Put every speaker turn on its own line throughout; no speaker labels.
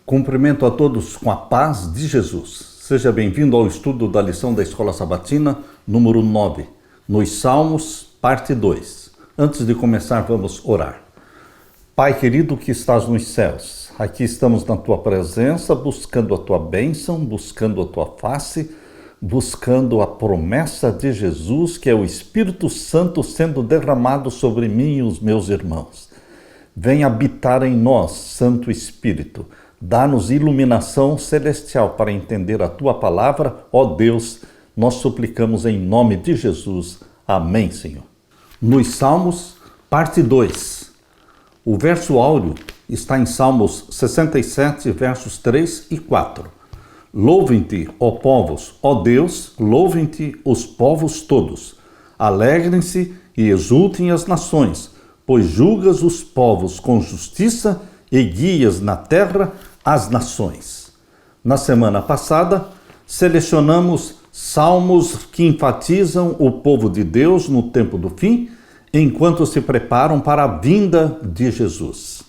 Cumprimento a todos com a paz de Jesus. Seja bem-vindo ao estudo da lição da Escola Sabatina, número 9, nos Salmos, parte 2. Antes de começar, vamos orar. Pai querido que estás nos céus, aqui estamos na Tua presença, buscando a Tua bênção, buscando a Tua face, buscando a promessa de Jesus, que é o Espírito Santo sendo derramado sobre mim e os meus irmãos. Vem habitar em nós, Santo Espírito. Dá-nos iluminação celestial para entender a Tua palavra, ó Deus, nós suplicamos em nome de Jesus. Amém, Senhor. Nos Salmos, parte 2. O verso áureo está em Salmos 67, versos 3 e 4. Louvem-te, ó povos, ó Deus, louvem-te os povos todos. Alegrem-se e exultem as nações, pois julgas os povos com justiça e guias na terra as nações. Na semana passada, selecionamos salmos que enfatizam o povo de Deus no tempo do fim, enquanto se preparam para a vinda de Jesus.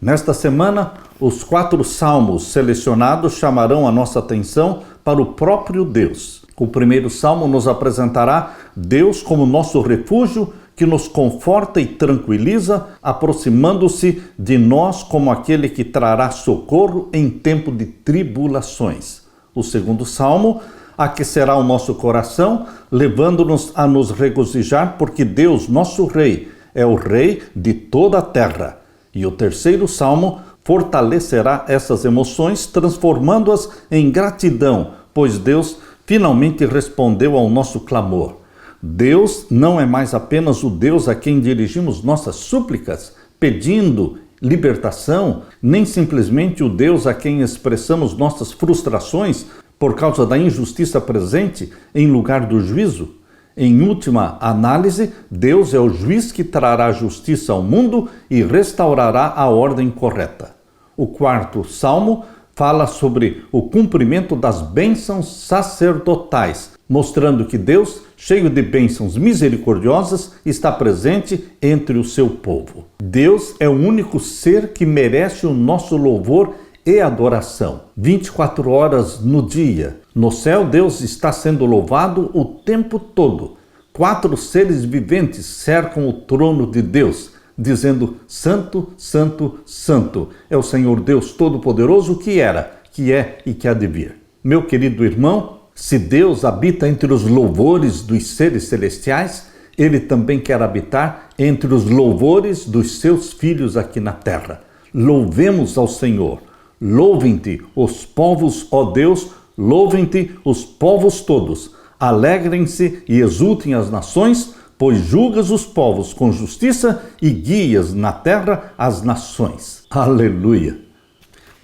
Nesta semana, os 4 salmos selecionados chamarão a nossa atenção para o próprio Deus. O primeiro salmo nos apresentará Deus como nosso refúgio, que nos conforta e tranquiliza, aproximando-se de nós como aquele que trará socorro em tempo de tribulações. O segundo salmo aquecerá o nosso coração, levando-nos a nos regozijar, porque Deus, nosso Rei, é o Rei de toda a terra. E o terceiro salmo fortalecerá essas emoções, transformando-as em gratidão, pois Deus finalmente respondeu ao nosso clamor. Deus não é mais apenas o Deus a quem dirigimos nossas súplicas, pedindo libertação, nem simplesmente o Deus a quem expressamos nossas frustrações por causa da injustiça presente em lugar do juízo. Em última análise, Deus é o juiz que trará justiça ao mundo e restaurará a ordem correta. O quarto salmo fala sobre o cumprimento das bênçãos sacerdotais, mostrando que Deus, cheio de bênçãos misericordiosas, está presente entre o seu povo. Deus é o único ser que merece o nosso louvor e adoração. 24 horas no dia. No céu, Deus está sendo louvado o tempo todo. 4 seres viventes cercam o trono de Deus, dizendo: Santo, Santo, Santo é o Senhor Deus Todo-Poderoso, que era, que é e que há de vir. Meu querido irmão, se Deus habita entre os louvores dos seres celestiais, Ele também quer habitar entre os louvores dos seus filhos aqui na terra. Louvemos ao Senhor. Louvem-te os povos, ó Deus, louvem-te os povos todos. Alegrem-se e exultem as nações, pois julgas os povos com justiça e guias na terra as nações. Aleluia!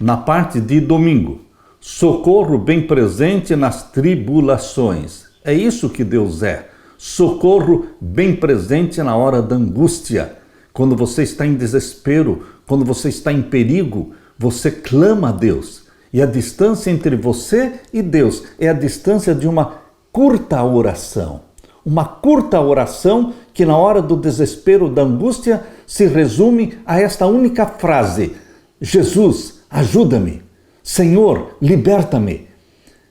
Na parte de domingo, socorro bem presente nas tribulações. É isso que Deus é. Socorro bem presente na hora da angústia. Quando você está em desespero, quando você está em perigo, você clama a Deus. E a distância entre você e Deus é a distância de uma curta oração. Uma curta oração que na hora do desespero, da angústia, se resume a esta única frase: Jesus, ajuda-me. Senhor, liberta-me.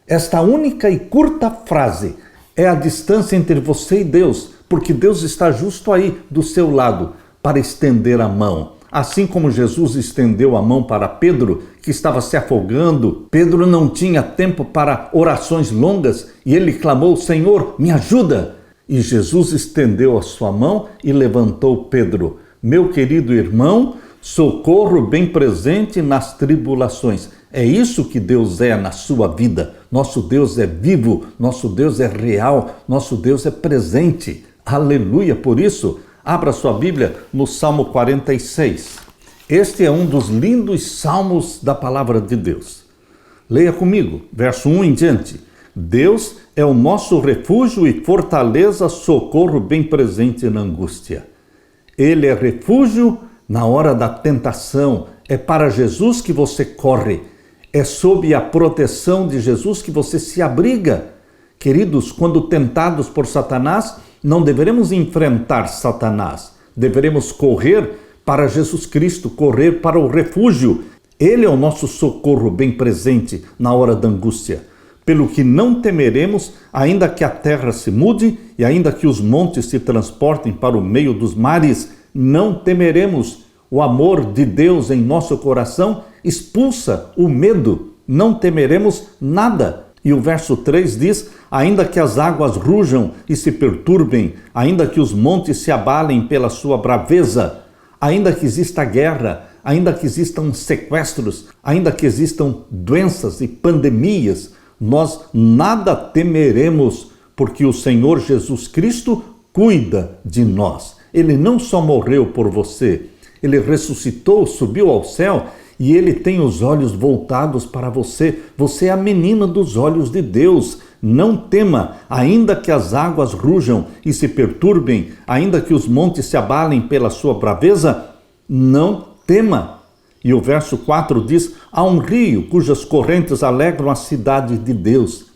Esta única e curta frase é a distância entre você e Deus, porque Deus está justo aí do seu lado para estender a mão. Assim como Jesus estendeu a mão para Pedro, que estava se afogando, Pedro não tinha tempo para orações longas e ele clamou: Senhor, me ajuda! E Jesus estendeu a sua mão e levantou Pedro. Meu querido irmão, socorro bem presente nas tribulações. É isso que Deus é na sua vida. Nosso Deus é vivo, nosso Deus é real, nosso Deus é presente. Aleluia! Por isso, abra sua Bíblia no Salmo 46. Este é um dos lindos salmos da palavra de Deus. Leia comigo, verso 1 em diante. Deus é o nosso refúgio e fortaleza, socorro bem presente na angústia. Ele é refúgio na hora da tentação. É para Jesus que você corre. É sob a proteção de Jesus que você se abriga. Queridos, quando tentados por Satanás, não deveremos enfrentar Satanás. Deveremos correr para Jesus Cristo, correr para o refúgio. Ele é o nosso socorro bem presente na hora da angústia. Pelo que não temeremos, ainda que a terra se mude e ainda que os montes se transportem para o meio dos mares, não temeremos. O amor de Deus em nosso coração expulsa o medo. Não temeremos nada. E o verso 3 diz: ainda que as águas rujam e se perturbem, ainda que os montes se abalem pela sua braveza, ainda que exista guerra, ainda que existam sequestros, ainda que existam doenças e pandemias, nós nada temeremos, porque o Senhor Jesus Cristo cuida de nós. Ele não só morreu por você, ele ressuscitou, subiu ao céu e ele tem os olhos voltados para você. Você é a menina dos olhos de Deus. Não tema, ainda que as águas rujam e se perturbem, ainda que os montes se abalem pela sua braveza, não tema. E o verso 4 diz: há um rio cujas correntes alegram a cidade de Deus.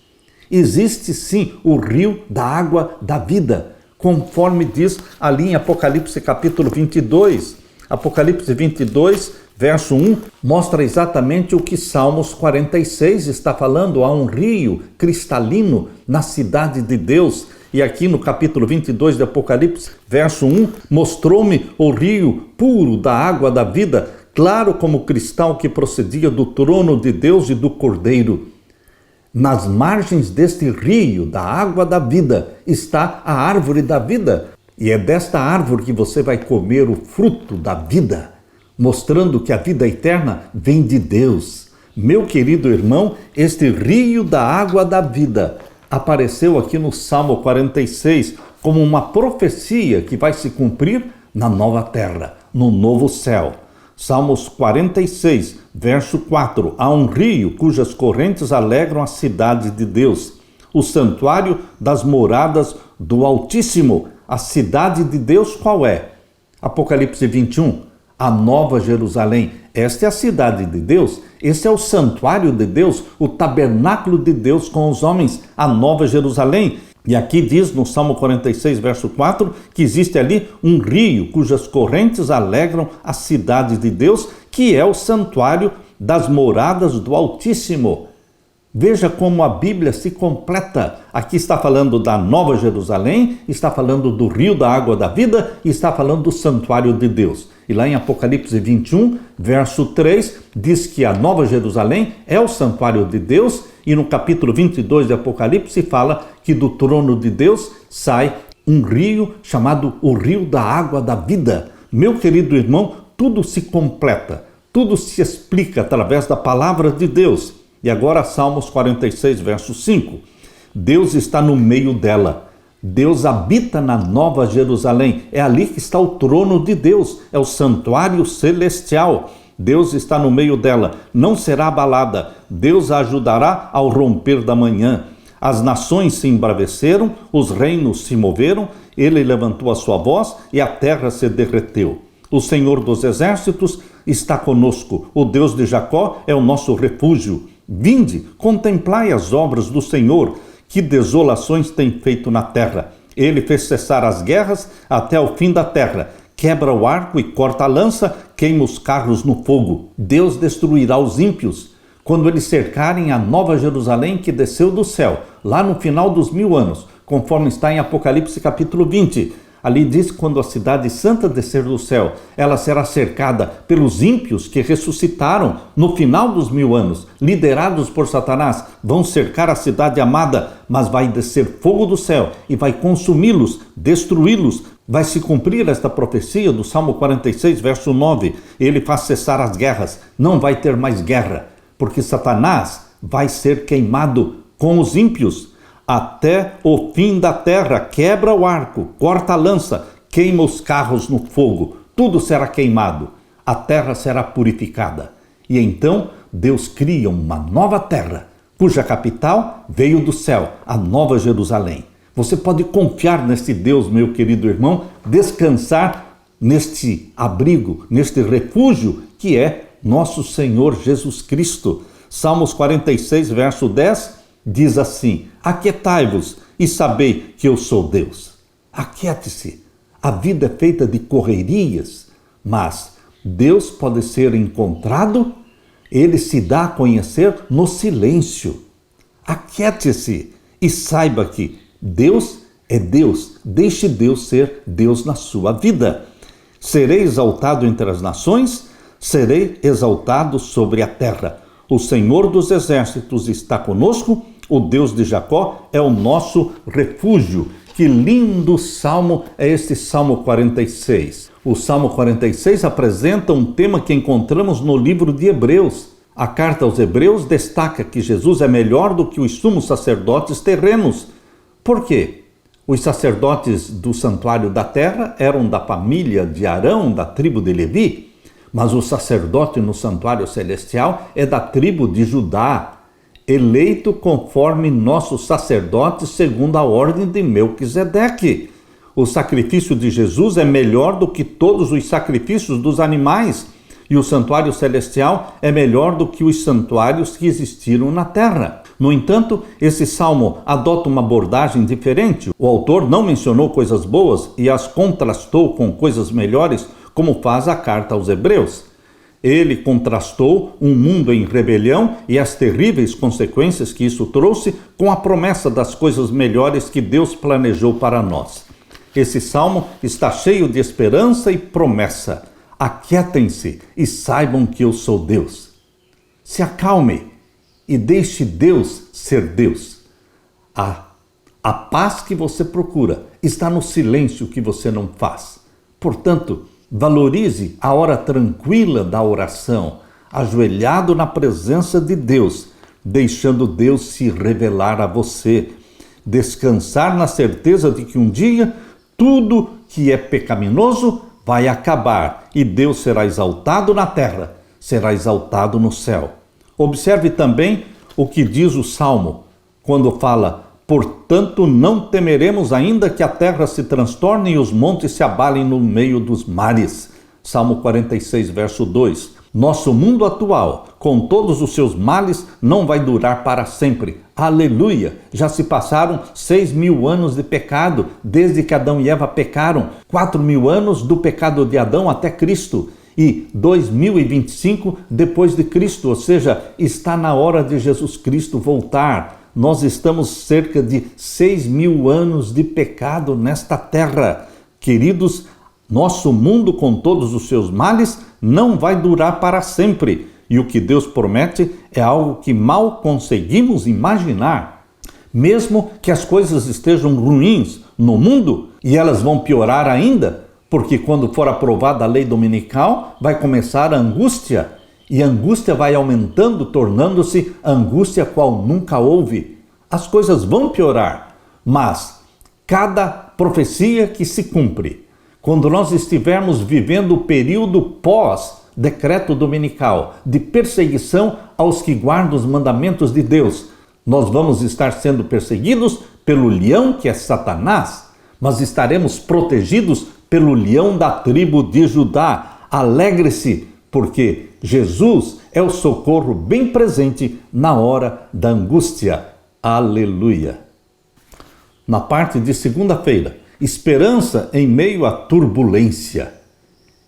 Existe sim o rio da água da vida, conforme diz ali em Apocalipse capítulo 22. Apocalipse 22, verso 1, mostra exatamente o que Salmos 46 está falando. Há um rio cristalino na cidade de Deus. E aqui no capítulo 22 de Apocalipse, verso 1, mostrou-me o rio puro da água da vida, claro como cristal, que procedia do trono de Deus e do Cordeiro. Nas margens deste rio da água da vida está a árvore da vida. E é desta árvore que você vai comer o fruto da vida, mostrando que a vida eterna vem de Deus. Meu querido irmão, este rio da água da vida apareceu aqui no Salmo 46 como uma profecia que vai se cumprir na nova terra, no novo céu. Salmos 46, verso 4. Há um rio cujas correntes alegram a cidade de Deus, o santuário das moradas do Altíssimo. A cidade de Deus qual é? Apocalipse 21, a Nova Jerusalém. Esta é a cidade de Deus, esse é o santuário de Deus, o tabernáculo de Deus com os homens, a Nova Jerusalém. E aqui diz no Salmo 46, verso 4, que existe ali um rio cujas correntes alegram a cidade de Deus, que é o santuário das moradas do Altíssimo. Veja como a Bíblia se completa. Aqui está falando da Nova Jerusalém, está falando do rio da água da vida e está falando do santuário de Deus. E lá em Apocalipse 21, verso 3, diz que a Nova Jerusalém é o santuário de Deus, e no capítulo 22 de Apocalipse fala que do trono de Deus sai um rio chamado o rio da água da vida. Meu querido irmão, tudo se completa, tudo se explica através da palavra de Deus. E agora Salmos 46, verso 5. Deus está no meio dela. Deus habita na Nova Jerusalém. É ali que está o trono de Deus. É o santuário celestial. Deus está no meio dela. Não será abalada. Deus a ajudará ao romper da manhã. As nações se embraveceram, os reinos se moveram. Ele levantou a sua voz e a terra se derreteu. O Senhor dos exércitos está conosco. O Deus de Jacó é o nosso refúgio. Vinde, contemplai as obras do Senhor, que desolações tem feito na terra. Ele fez cessar as guerras até o fim da terra. Quebra o arco e corta a lança, queima os carros no fogo. Deus destruirá os ímpios quando eles cercarem a Nova Jerusalém que desceu do céu, lá no final dos 1000 anos, conforme está em Apocalipse capítulo 20. Ali diz que quando a cidade santa descer do céu, ela será cercada pelos ímpios que ressuscitaram no final dos 1000 anos, liderados por Satanás. Vão cercar a cidade amada, mas vai descer fogo do céu e vai consumi-los, destruí-los. Vai se cumprir esta profecia do Salmo 46, verso 9. Ele faz cessar as guerras, não vai ter mais guerra, porque Satanás vai ser queimado com os ímpios. Até o fim da terra, quebra o arco, corta a lança, queima os carros no fogo, tudo será queimado, a terra será purificada. E então Deus cria uma nova terra, cuja capital veio do céu, a Nova Jerusalém. Você pode confiar neste Deus, meu querido irmão, descansar neste abrigo, neste refúgio que é nosso Senhor Jesus Cristo. Salmos 46, verso 10, diz assim: aquietai-vos e sabei que eu sou Deus. Aquiete-se. A vida é feita de correrias, mas Deus pode ser encontrado Ele se dá a conhecer no silêncio. Aquiete-se e saiba que Deus é Deus. Deixe Deus ser Deus na sua vida. Serei exaltado entre as nações, serei exaltado sobre a terra. O Senhor dos exércitos está conosco, o Deus de Jacó é o nosso refúgio. Que lindo salmo é este Salmo 46. O Salmo 46 apresenta um tema que encontramos no livro de Hebreus. A carta aos Hebreus destaca que Jesus é melhor do que os sumos sacerdotes terrenos. Por quê? Os sacerdotes do santuário da terra eram da família de Arão, da tribo de Levi, mas o sacerdote no santuário celestial é da tribo de Judá, eleito conforme nossos sacerdotes segundo a ordem de Melquisedeque. O sacrifício de Jesus é melhor do que todos os sacrifícios dos animais, e o santuário celestial é melhor do que os santuários que existiram na terra. No entanto, esse salmo adota uma abordagem diferente. O autor não mencionou coisas boas e as contrastou com coisas melhores, como faz a carta aos Hebreus. Ele contrastou um mundo em rebelião e as terríveis consequências que isso trouxe com a promessa das coisas melhores que Deus planejou para nós. Esse salmo está cheio de esperança e promessa. Aquietem-se e saibam que eu sou Deus. Se acalme e deixe Deus ser Deus. A paz que você procura está no silêncio que você não faz. Portanto, valorize a hora tranquila da oração, ajoelhado na presença de Deus, deixando Deus se revelar a você. Descansar na certeza de que um dia tudo que é pecaminoso vai acabar e Deus será exaltado na terra, será exaltado no céu. Observe também o que diz o Salmo, quando fala: portanto não temeremos ainda que a terra se transtorne e os montes se abalem no meio dos mares. Salmo 46, verso 2. Nosso mundo atual, com todos os seus males, não vai durar para sempre. Aleluia! Já se passaram 6.000 anos de pecado, desde que Adão e Eva pecaram. 4.000 anos do pecado de Adão até Cristo. E 2025 depois de Cristo, ou seja, está na hora de Jesus Cristo voltar. Nós estamos cerca de 6.000 anos de pecado nesta terra. Queridos, nosso mundo com todos os seus males não vai durar para sempre. E o que Deus promete é algo que mal conseguimos imaginar. Mesmo que as coisas estejam ruins no mundo, e elas vão piorar ainda, porque quando for aprovada a lei dominical, vai começar a angústia. E a angústia vai aumentando, tornando-se angústia qual nunca houve. As coisas vão piorar, mas cada profecia que se cumpre, quando nós estivermos vivendo o período pós-decreto dominical de perseguição aos que guardam os mandamentos de Deus, nós vamos estar sendo perseguidos pelo leão que é Satanás, mas estaremos protegidos pelo leão da tribo de Judá. Alegre-se, porque Jesus é o socorro bem presente na hora da angústia. Aleluia! Na parte de segunda-feira, esperança em meio à turbulência,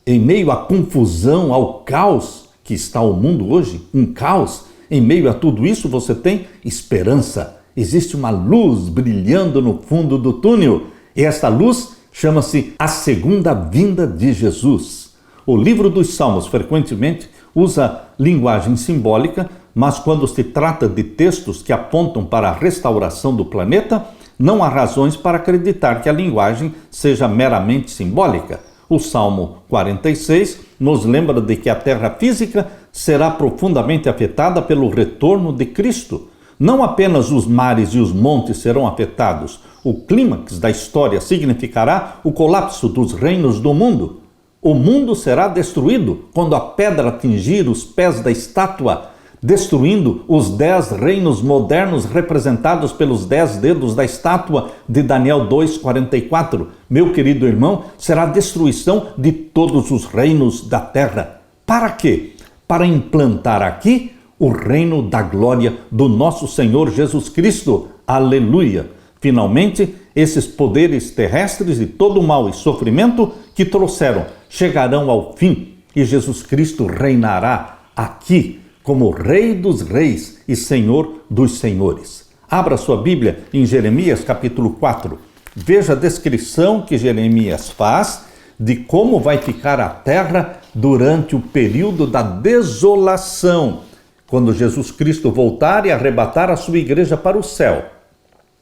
em meio à confusão, ao caos que está o mundo hoje, um caos. Em meio a tudo isso você tem esperança. Existe uma luz brilhando no fundo do túnel e esta luz chama-se a segunda vinda de Jesus. O livro dos Salmos frequentemente usa linguagem simbólica, mas quando se trata de textos que apontam para a restauração do planeta, não há razões para acreditar que a linguagem seja meramente simbólica. O Salmo 46 nos lembra de que a terra física será profundamente afetada pelo retorno de Cristo. Não apenas os mares e os montes serão afetados, o clímax da história significará o colapso dos reinos do mundo. O mundo será destruído quando a pedra atingir os pés da estátua, destruindo os 10 reinos modernos representados pelos 10 dedos da estátua de Daniel 2:44. Meu querido irmão, será a destruição de todos os reinos da terra. Para quê? Para implantar aqui o reino da glória do nosso Senhor Jesus Cristo. Aleluia! Finalmente, esses poderes terrestres e todo o mal e sofrimento que trouxeram chegarão ao fim e Jesus Cristo reinará aqui como Rei dos Reis e Senhor dos Senhores. Abra sua Bíblia em Jeremias capítulo 4. Veja a descrição que Jeremias faz de como vai ficar a terra durante o período da desolação, quando Jesus Cristo voltar e arrebatar a sua igreja para o céu.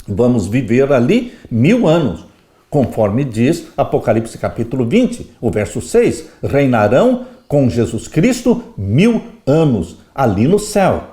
Vamos viver ali 1000 anos, conforme diz Apocalipse capítulo 20, o verso 6, reinarão com Jesus Cristo 1000 anos ali no céu.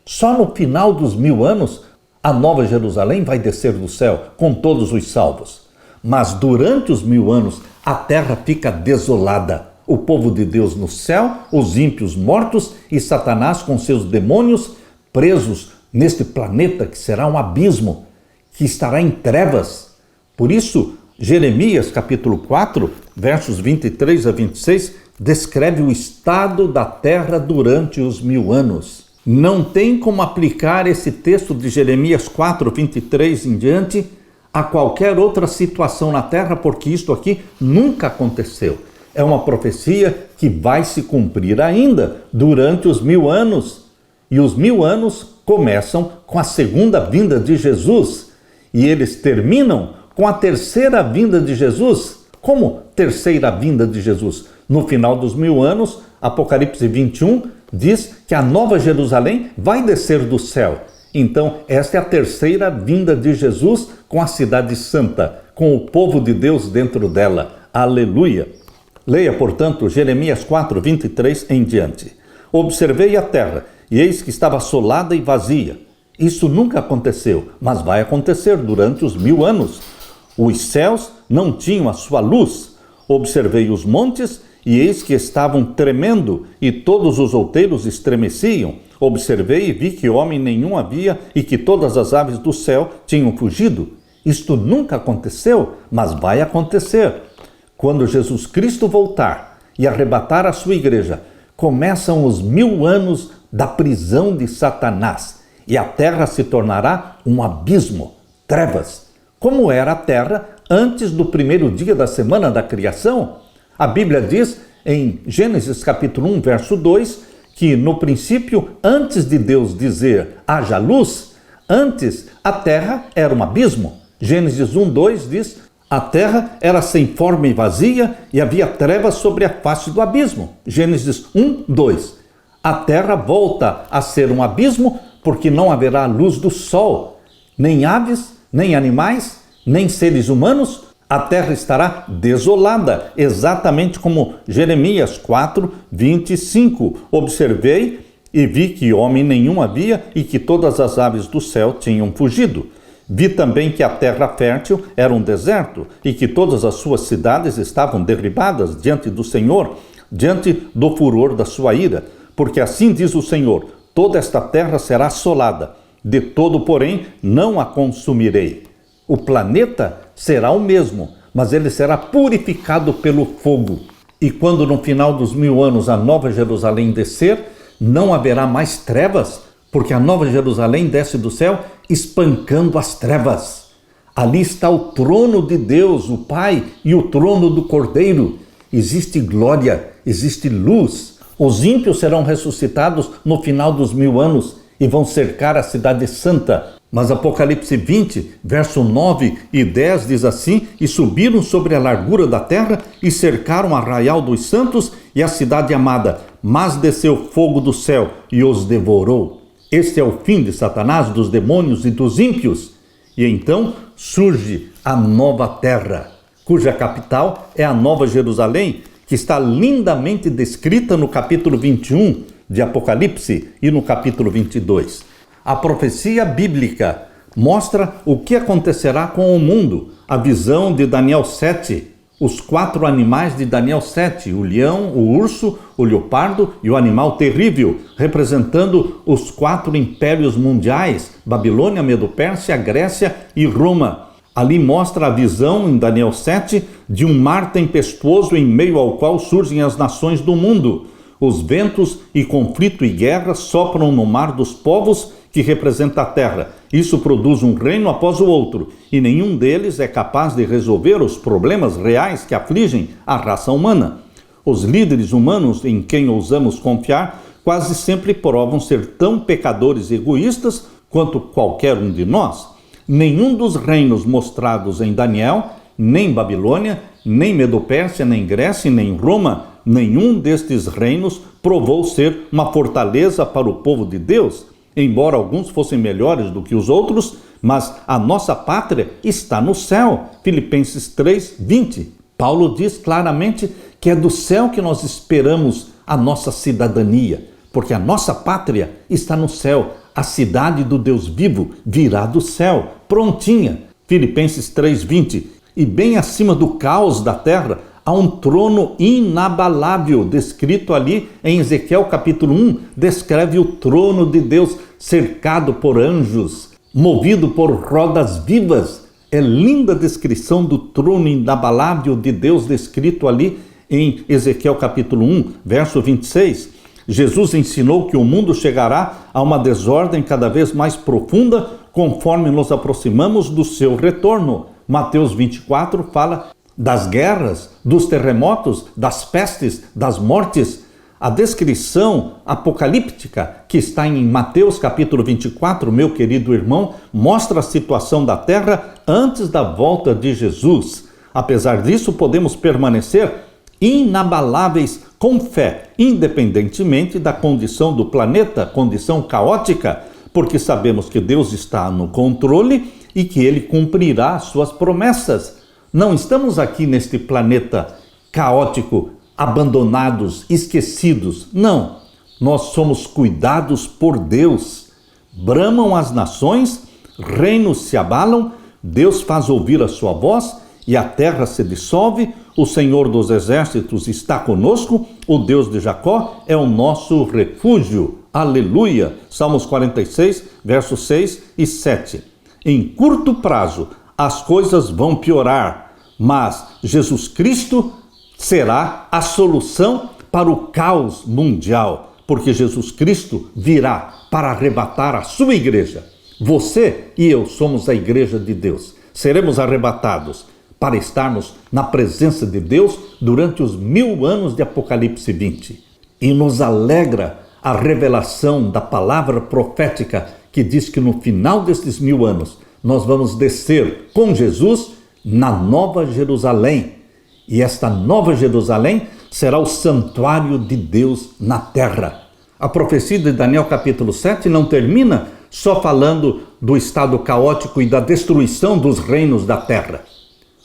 Só no final dos 1000 anos, a Nova Jerusalém vai descer do céu com todos os salvos. Mas durante os 1000 anos, a terra fica desolada. O povo de Deus no céu, os ímpios mortos e Satanás com seus demônios presos neste planeta que será um abismo, que estará em trevas. Por isso, Jeremias capítulo 4, versos 23 a 26, descreve o estado da terra durante os 1000 anos. Não tem como aplicar esse texto de Jeremias 4, 23 em diante a qualquer outra situação na terra, porque isto aqui nunca aconteceu. É uma profecia que vai se cumprir ainda durante os 1000 anos. E os 1000 anos começam com a segunda vinda de Jesus. E eles terminam com a terceira vinda de Jesus. Como terceira vinda de Jesus? No final dos 1000 anos, Apocalipse 21 diz que a Nova Jerusalém vai descer do céu. Então, esta é a terceira vinda de Jesus com a cidade santa, com o povo de Deus dentro dela. Aleluia! Leia, portanto, Jeremias 4, 23 em diante. Observei a terra, e eis que estava assolada e vazia. Isso nunca aconteceu, mas vai acontecer durante os 1000 anos. Os céus não tinham a sua luz. Observei os montes, e eis que estavam tremendo, e todos os outeiros estremeciam. Observei e vi que homem nenhum havia, e que todas as aves do céu tinham fugido. Isto nunca aconteceu, mas vai acontecer. Quando Jesus Cristo voltar e arrebatar a sua igreja, começam os 1000 anos da prisão de Satanás, e a terra se tornará um abismo, trevas, como era a terra antes do primeiro dia da semana da criação. A Bíblia diz em Gênesis capítulo 1, verso 2, que no princípio, antes de Deus dizer haja luz, antes a terra era um abismo. Gênesis 1, 2 diz: a terra era sem forma e vazia, e havia trevas sobre a face do abismo. Gênesis 1, 2. A terra volta a ser um abismo, porque não haverá luz do sol, nem aves, nem animais, nem seres humanos. A terra estará desolada, exatamente como Jeremias 4, 25. Observei e vi que homem nenhum havia, e que todas as aves do céu tinham fugido. Vi também que a terra fértil era um deserto, e que todas as suas cidades estavam derribadas diante do Senhor, diante do furor da sua ira. Porque assim diz o Senhor: toda esta terra será assolada, de todo, porém, não a consumirei. O planeta será o mesmo, mas ele será purificado pelo fogo. E quando no final dos 1000 anos a Nova Jerusalém descer, não haverá mais trevas, porque a Nova Jerusalém desce do céu espancando as trevas. Ali está o trono de Deus, o Pai, e o trono do Cordeiro. Existe glória, existe luz. Os ímpios serão ressuscitados no final dos 1000 anos e vão cercar a cidade santa. Mas Apocalipse 20, verso 9 e 10 diz assim: e subiram sobre a largura da terra e cercaram o arraial dos santos e a cidade amada, mas desceu fogo do céu e os devorou. Este é o fim de Satanás, dos demônios e dos ímpios. E então surge a nova terra, cuja capital é a Nova Jerusalém, que está lindamente descrita no capítulo 21 de Apocalipse e no capítulo 22. A profecia bíblica mostra o que acontecerá com o mundo. A visão de Daniel 7, os 4 animais de Daniel 7, o leão, o urso, o leopardo e o animal terrível, representando os 4 impérios mundiais, Babilônia, Medo-Pérsia, Grécia e Roma. Ali mostra a visão, em Daniel 7, de um mar tempestuoso em meio ao qual surgem as nações do mundo. Os ventos e conflito e guerra sopram no mar dos povos, que representa a terra. Isso produz um reino após o outro, e nenhum deles é capaz de resolver os problemas reais que afligem a raça humana. Os líderes humanos em quem ousamos confiar quase sempre provam ser tão pecadores e egoístas quanto qualquer um de nós. Nenhum dos reinos mostrados em Daniel, nem Babilônia, nem Medo-Pérsia, nem Grécia, nem Roma, nenhum destes reinos provou ser uma fortaleza para o povo de Deus, embora alguns fossem melhores do que os outros, mas a nossa pátria está no céu. Filipenses 3:20. Paulo diz claramente que é do céu que nós esperamos a nossa cidadania, porque a nossa pátria está no céu. A cidade do Deus vivo virá do céu, prontinha. Filipenses 3:20. E bem acima do caos da terra, há um trono inabalável, descrito ali em Ezequiel capítulo 1, descreve o trono de Deus cercado por anjos, movido por rodas vivas. É linda a descrição do trono inabalável de Deus descrito ali em Ezequiel capítulo 1, verso 26. Jesus ensinou que o mundo chegará a uma desordem cada vez mais profunda conforme nos aproximamos do seu retorno. Mateus 24 fala das guerras, dos terremotos, das pestes, das mortes. A descrição apocalíptica que está em Mateus capítulo 24, meu querido irmão, mostra a situação da terra antes da volta de Jesus. Apesar disso, podemos permanecer inabaláveis com fé, independentemente da condição do planeta, condição caótica, porque sabemos que Deus está no controle e que Ele cumprirá suas promessas. Não estamos aqui neste planeta caótico, abandonados, esquecidos. Não, nós somos cuidados por Deus. Bramam as nações, reinos se abalam, Deus faz ouvir a sua voz e a terra se dissolve. O Senhor dos exércitos está conosco, o Deus de Jacó é o nosso refúgio. Aleluia! Salmos 46, versos 6 e 7. Em curto prazo, as coisas vão piorar, mas Jesus Cristo será a solução para o caos mundial, porque Jesus Cristo virá para arrebatar a sua igreja. Você e eu somos a igreja de Deus. Seremos arrebatados para estarmos na presença de Deus durante os 1000 anos de Apocalipse 20. E nos alegra a revelação da palavra profética que diz que no final destes 1000 anos nós vamos descer com Jesus na Nova Jerusalém. E esta Nova Jerusalém será o santuário de Deus na terra. A profecia de Daniel capítulo 7 não termina só falando do estado caótico e da destruição dos reinos da terra.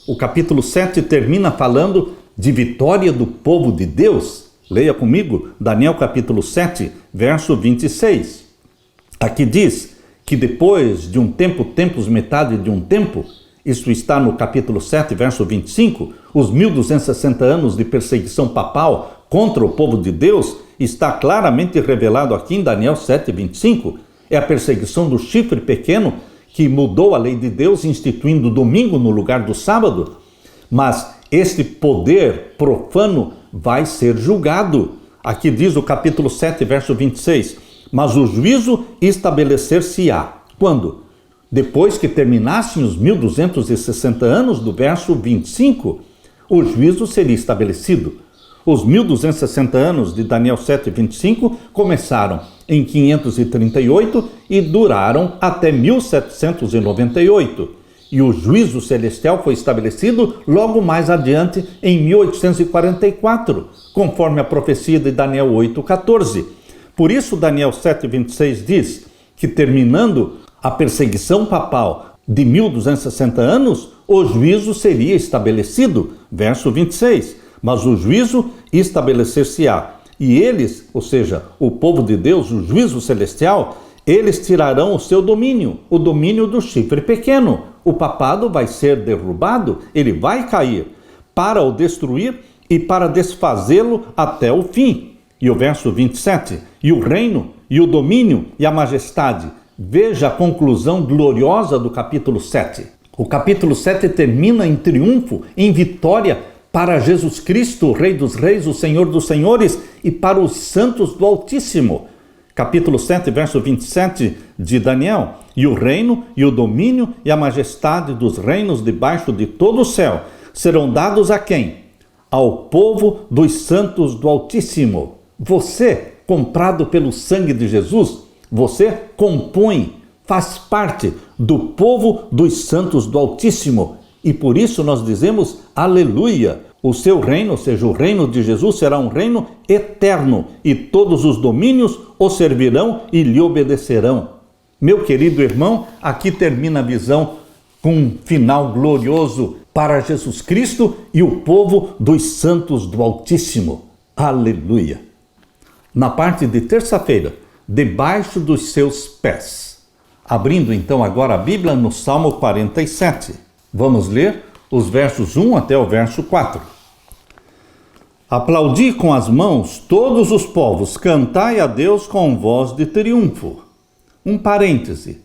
O capítulo 7 termina falando de vitória do povo de Deus. Leia comigo Daniel capítulo 7, verso 26. Aqui diz que depois de um tempo, tempos, metade de um tempo, isso está no capítulo 7, verso 25, os 1260 anos de perseguição papal contra o povo de Deus está claramente revelado aqui em Daniel 7, 25. É a perseguição do chifre pequeno que mudou a lei de Deus, instituindo o domingo no lugar do sábado. Mas este poder profano vai ser julgado. Aqui diz o capítulo 7, verso 26. Mas o juízo estabelecer-se-á. Quando? Depois que terminassem os 1260 anos do verso 25, o juízo seria estabelecido. Os 1260 anos de Daniel 7, 25 começaram em 538 e duraram até 1798. E o juízo celestial foi estabelecido logo mais adiante em 1844, conforme a profecia de Daniel 8,14. Por isso Daniel 7, 26 diz que terminando a perseguição papal de 1260 anos, o juízo seria estabelecido. Verso 26. Mas o juízo estabelecer-se-á. E eles, ou seja, o povo de Deus, o juízo celestial, eles tirarão o seu domínio, o domínio do chifre pequeno. O papado vai ser derrubado, ele vai cair, para o destruir e para desfazê-lo até o fim. E o verso 27, e o reino, e o domínio, e a majestade. Veja a conclusão gloriosa do capítulo 7. O capítulo 7 termina em triunfo, em vitória, para Jesus Cristo, o Rei dos Reis, o Senhor dos Senhores, e para os santos do Altíssimo. Capítulo 7, verso 27 de Daniel. E o reino, e o domínio, e a majestade dos reinos debaixo de todo o céu serão dados a quem? Ao povo dos santos do Altíssimo. Você comprado pelo sangue de Jesus, você compõe, faz parte do povo dos santos do Altíssimo. E por isso nós dizemos aleluia. O seu reino, ou seja, o reino de Jesus, será um reino eterno, e todos os domínios o servirão e lhe obedecerão. Meu querido irmão, aqui termina a visão com um final glorioso para Jesus Cristo e o povo dos santos do Altíssimo. Aleluia! Na parte de terça-feira, debaixo dos seus pés. Abrindo então agora a Bíblia no Salmo 47. Vamos ler os versos 1 até o verso 4. Aplaudi com as mãos todos os povos, cantai a Deus com voz de triunfo. Um parêntese.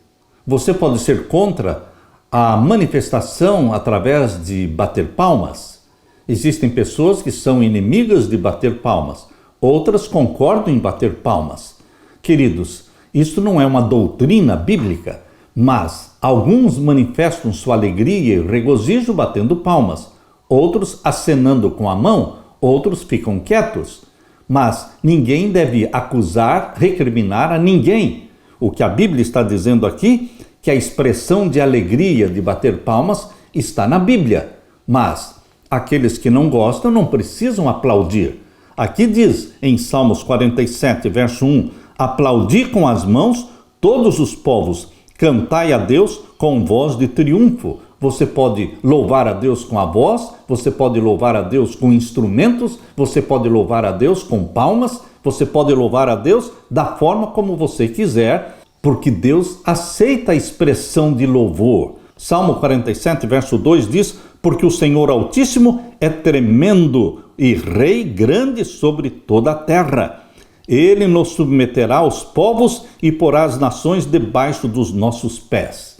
Você pode ser contra a manifestação através de bater palmas. Existem pessoas que são inimigas de bater palmas. Outras concordam em bater palmas. Queridos, isso não é uma doutrina bíblica, mas alguns manifestam sua alegria e regozijo batendo palmas. Outros acenando com a mão, outros ficam quietos. Mas ninguém deve acusar, recriminar a ninguém. O que a Bíblia está dizendo aqui, que a expressão de alegria de bater palmas está na Bíblia. Mas aqueles que não gostam não precisam aplaudir. Aqui diz em Salmos 47, verso 1, aplaudi com as mãos todos os povos, cantai a Deus com voz de triunfo. Você pode louvar a Deus com a voz, você pode louvar a Deus com instrumentos, você pode louvar a Deus com palmas, você pode louvar a Deus da forma como você quiser, porque Deus aceita a expressão de louvor. Salmo 47, verso 2 diz, porque o Senhor Altíssimo é tremendo e Rei grande sobre toda a terra. Ele nos submeterá aos povos e porá as nações debaixo dos nossos pés.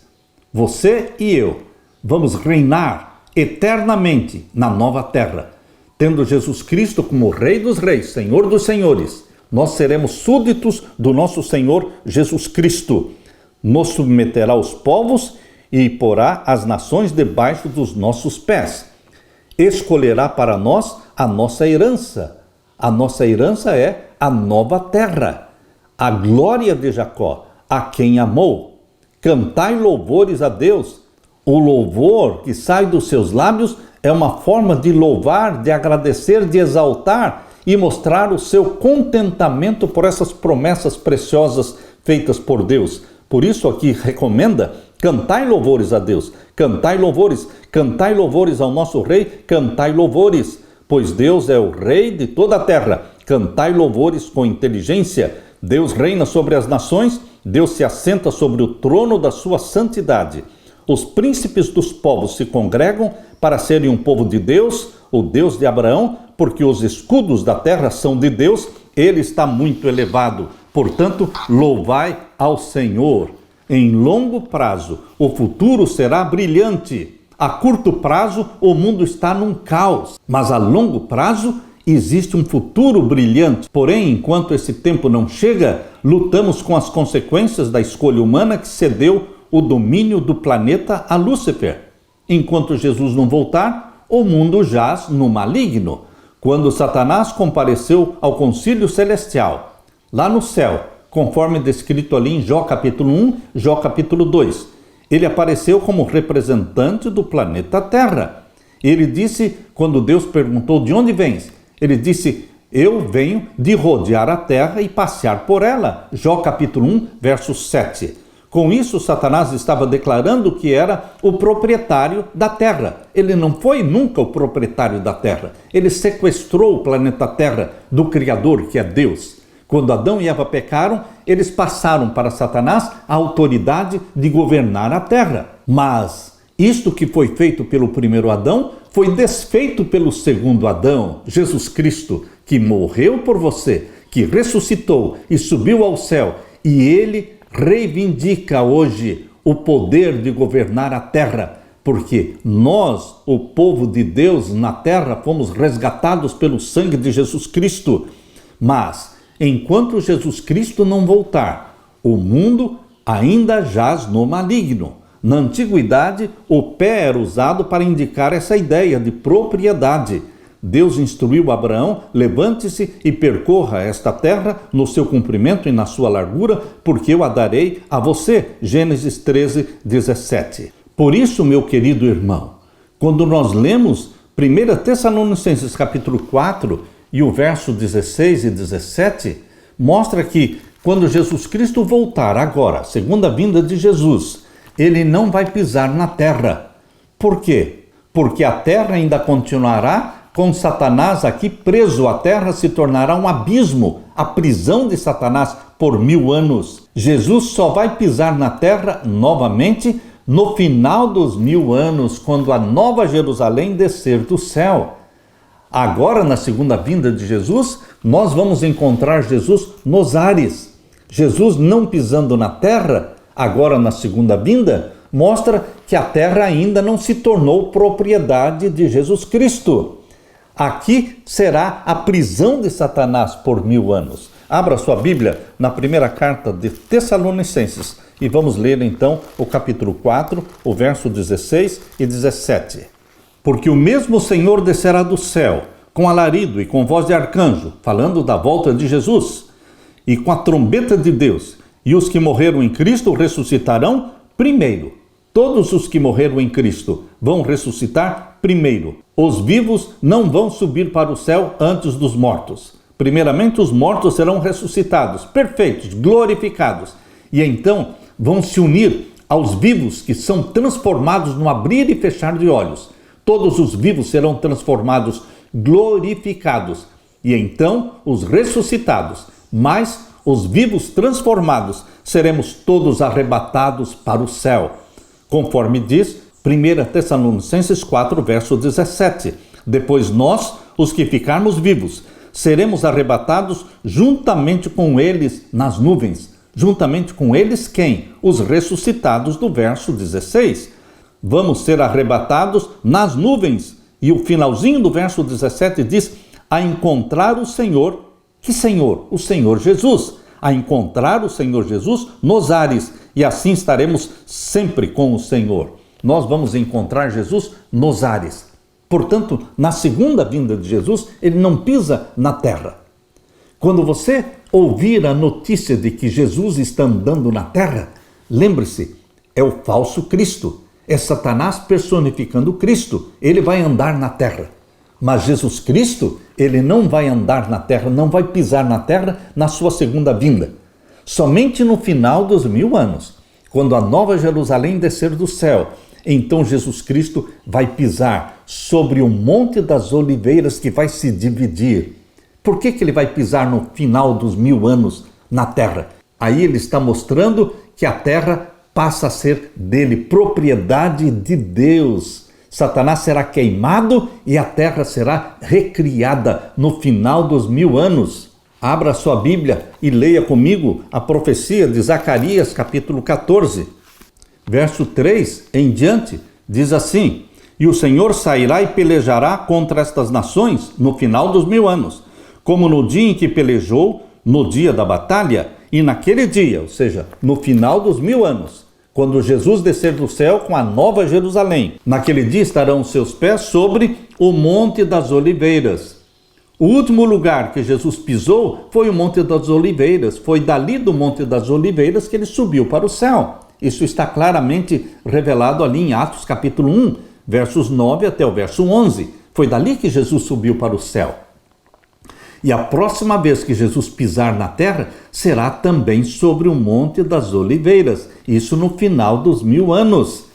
Você e eu vamos reinar eternamente na nova terra, tendo Jesus Cristo como Rei dos Reis, Senhor dos Senhores. Nós seremos súditos do nosso Senhor Jesus Cristo. Nos submeterá aos povos e porá as nações debaixo dos nossos pés. Escolherá para nós a nossa herança. A nossa herança é a nova terra, a glória de Jacó, a quem amou. Cantai louvores a Deus. O louvor que sai dos seus lábios é uma forma de louvar, de agradecer, de exaltar e mostrar o seu contentamento por essas promessas preciosas feitas por Deus. Por isso aqui recomenda, cantai louvores a Deus, cantai louvores ao nosso Rei, cantai louvores, pois Deus é o Rei de toda a terra. Cantai louvores com inteligência. Deus reina sobre as nações, Deus se assenta sobre o trono da sua santidade. Os príncipes dos povos se congregam para serem um povo de Deus, o Deus de Abraão, porque os escudos da terra são de Deus, ele está muito elevado. Portanto, louvai ao Senhor. Em longo prazo, o futuro será brilhante. A curto prazo, o mundo está num caos, mas a longo prazo, existe um futuro brilhante. Porém, enquanto esse tempo não chega, lutamos com as consequências da escolha humana que cedeu o domínio do planeta a Lúcifer. Enquanto Jesus não voltar, o mundo jaz no maligno. Quando Satanás compareceu ao concílio celestial, lá no céu, conforme descrito ali em Jó capítulo 1, Jó capítulo 2, ele apareceu como representante do planeta Terra. Ele disse, quando Deus perguntou, de onde vens? Ele disse, eu venho de rodear a terra e passear por ela. Jó capítulo 1, verso 7. Com isso, Satanás estava declarando que era o proprietário da terra. Ele não foi nunca o proprietário da terra. Ele sequestrou o planeta Terra do Criador, que é Deus. Quando Adão e Eva pecaram, eles passaram para Satanás a autoridade de governar a terra. Mas isto que foi feito pelo primeiro Adão foi desfeito pelo segundo Adão, Jesus Cristo, que morreu por você, que ressuscitou e subiu ao céu, e ele reivindica hoje o poder de governar a terra, porque nós, o povo de Deus na terra, fomos resgatados pelo sangue de Jesus Cristo. Mas, enquanto Jesus Cristo não voltar, o mundo ainda jaz no maligno. Na antiguidade, o pé era usado para indicar essa ideia de propriedade. Deus instruiu Abraão: levante-se e percorra esta terra no seu comprimento e na sua largura, porque eu a darei a você. Gênesis 13, 17. Por isso, meu querido irmão, quando nós lemos 1 Tessalonicenses capítulo 4 e o verso 16 e 17, mostra que quando Jesus Cristo voltar agora, segunda vinda de Jesus, ele não vai pisar na terra. Por quê? Porque a terra ainda continuará com Satanás aqui preso. A terra se tornará um abismo, a prisão de Satanás por 1000 anos. Jesus só vai pisar na terra novamente no final dos 1000 anos, quando a nova Jerusalém descer do céu. Agora, na segunda vinda de Jesus, nós vamos encontrar Jesus nos ares. Jesus não pisando na terra, agora na segunda vinda, mostra que a terra ainda não se tornou propriedade de Jesus Cristo. Aqui será a prisão de Satanás por 1000 anos. Abra sua Bíblia na primeira carta de Tessalonicenses e vamos ler então o capítulo 4, o verso 16 e 17. Porque o mesmo Senhor descerá do céu, com alarido e com voz de arcanjo, falando da volta de Jesus, e com a trombeta de Deus, e os que morreram em Cristo ressuscitarão primeiro. Todos os que morreram em Cristo vão ressuscitar primeiro. Os vivos não vão subir para o céu antes dos mortos. Primeiramente, os mortos serão ressuscitados, perfeitos, glorificados. E então vão se unir aos vivos que são transformados no abrir e fechar de olhos. Todos os vivos serão transformados, glorificados. E então os ressuscitados, mais os vivos transformados, seremos todos arrebatados para o céu. Conforme diz 1 Tessalonicenses 4, verso 17. Depois nós, os que ficarmos vivos, seremos arrebatados juntamente com eles nas nuvens. Juntamente com eles quem? Os ressuscitados do verso 16. Vamos ser arrebatados nas nuvens. E o finalzinho do verso 17 diz: a encontrar o Senhor. Que Senhor? O Senhor Jesus. A encontrar o Senhor Jesus nos ares. E assim estaremos sempre com o Senhor. Nós vamos encontrar Jesus nos ares. Portanto, na segunda vinda de Jesus, ele não pisa na terra. Quando você ouvir a notícia de que Jesus está andando na terra, lembre-se, é o falso Cristo. É Satanás personificando Cristo. Ele vai andar na terra. Mas Jesus Cristo, ele não vai andar na terra, não vai pisar na terra na sua segunda vinda. Somente no final dos 1000 anos, quando a nova Jerusalém descer do céu, então Jesus Cristo vai pisar sobre o Monte das Oliveiras que vai se dividir. Por que ele vai pisar no final dos 1000 anos na terra? Aí ele está mostrando que a terra passa a ser dele, propriedade de Deus. Satanás será queimado e a terra será recriada no final dos 1000 anos. Abra sua Bíblia e leia comigo a profecia de Zacarias, capítulo 14, verso 3 em diante, diz assim: e o Senhor sairá e pelejará contra estas nações no final dos 1000 anos, como no dia em que pelejou, no dia da batalha, e naquele dia, ou seja, no final dos 1000 anos, quando Jesus descer do céu com a nova Jerusalém, naquele dia estarão seus pés sobre o Monte das Oliveiras. O último lugar que Jesus pisou foi o Monte das Oliveiras. Foi dali do Monte das Oliveiras que ele subiu para o céu. Isso está claramente revelado ali em Atos capítulo 1, versos 9 até o verso 11. Foi dali que Jesus subiu para o céu. E a próxima vez que Jesus pisar na terra, será também sobre o Monte das Oliveiras. Isso no final dos 1000 anos.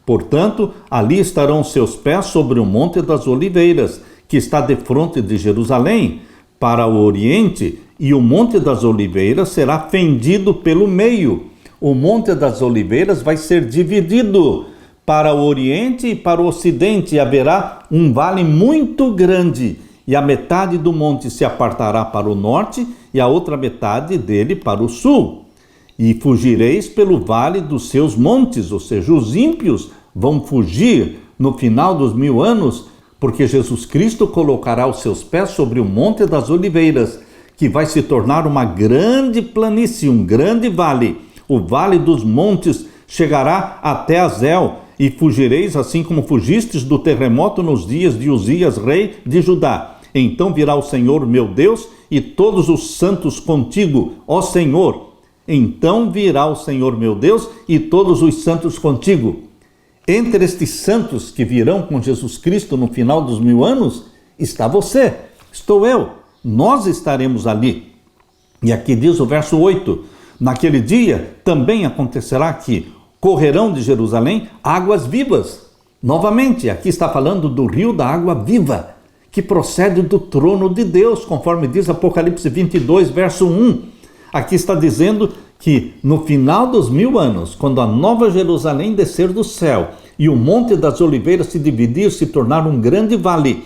Portanto, ali estarão seus pés sobre o Monte das Oliveiras, que está defronte de Jerusalém, para o oriente, e o Monte das Oliveiras será fendido pelo meio. O Monte das Oliveiras vai ser dividido para o oriente e para o ocidente, e haverá um vale muito grande, e a metade do monte se apartará para o norte, e a outra metade dele para o sul. E fugireis pelo vale dos seus montes, ou seja, os ímpios vão fugir no final dos 1000 anos, porque Jesus Cristo colocará os seus pés sobre o Monte das Oliveiras, que vai se tornar uma grande planície, um grande vale. O vale dos montes chegará até Azel, e fugireis assim como fugistes do terremoto nos dias de Uzias, rei de Judá. Então virá o Senhor meu Deus e todos os santos contigo, ó Senhor. Então virá o Senhor meu Deus e todos os santos contigo. Entre estes santos que virão com Jesus Cristo no final dos 1000 anos, está você, estou eu, nós estaremos ali. E aqui diz o verso 8, naquele dia também acontecerá que correrão de Jerusalém águas vivas. Novamente, aqui está falando do rio da água viva, que procede do trono de Deus, conforme diz Apocalipse 22, verso 1. Aqui está dizendo que no final dos 1000 anos, quando a nova Jerusalém descer do céu e o Monte das Oliveiras se dividir, se tornar um grande vale,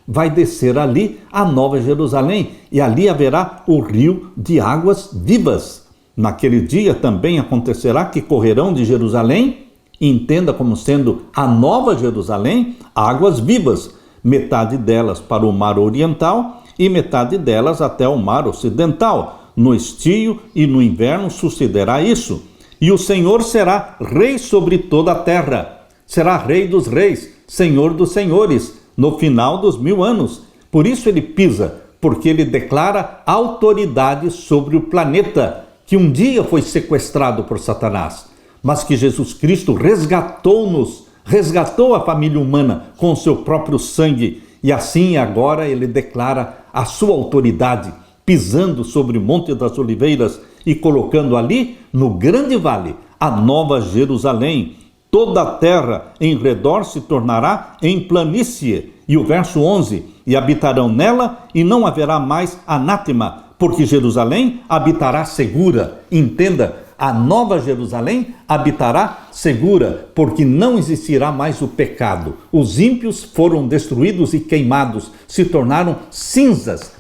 vai descer ali a nova Jerusalém e ali haverá o rio de águas vivas. Naquele dia também acontecerá que correrão de Jerusalém, entenda como sendo a nova Jerusalém, águas vivas, metade delas para o mar oriental e metade delas até o mar ocidental. No estio e no inverno sucederá isso. E o Senhor será rei sobre toda a terra. Será rei dos reis, senhor dos senhores, no final dos 1000 anos. Por isso ele pisa, porque ele declara autoridade sobre o planeta, que um dia foi sequestrado por Satanás, mas que Jesus Cristo resgatou-nos, resgatou a família humana com seu próprio sangue. E assim agora ele declara a sua autoridade, pisando sobre o Monte das Oliveiras e colocando ali, no grande vale, a nova Jerusalém. Toda a terra em redor se tornará em planície. E o verso 11, e habitarão nela e não haverá mais anátema, porque Jerusalém habitará segura. Entenda, a nova Jerusalém habitará segura, porque não existirá mais o pecado. Os ímpios foram destruídos e queimados, se tornaram cinzas.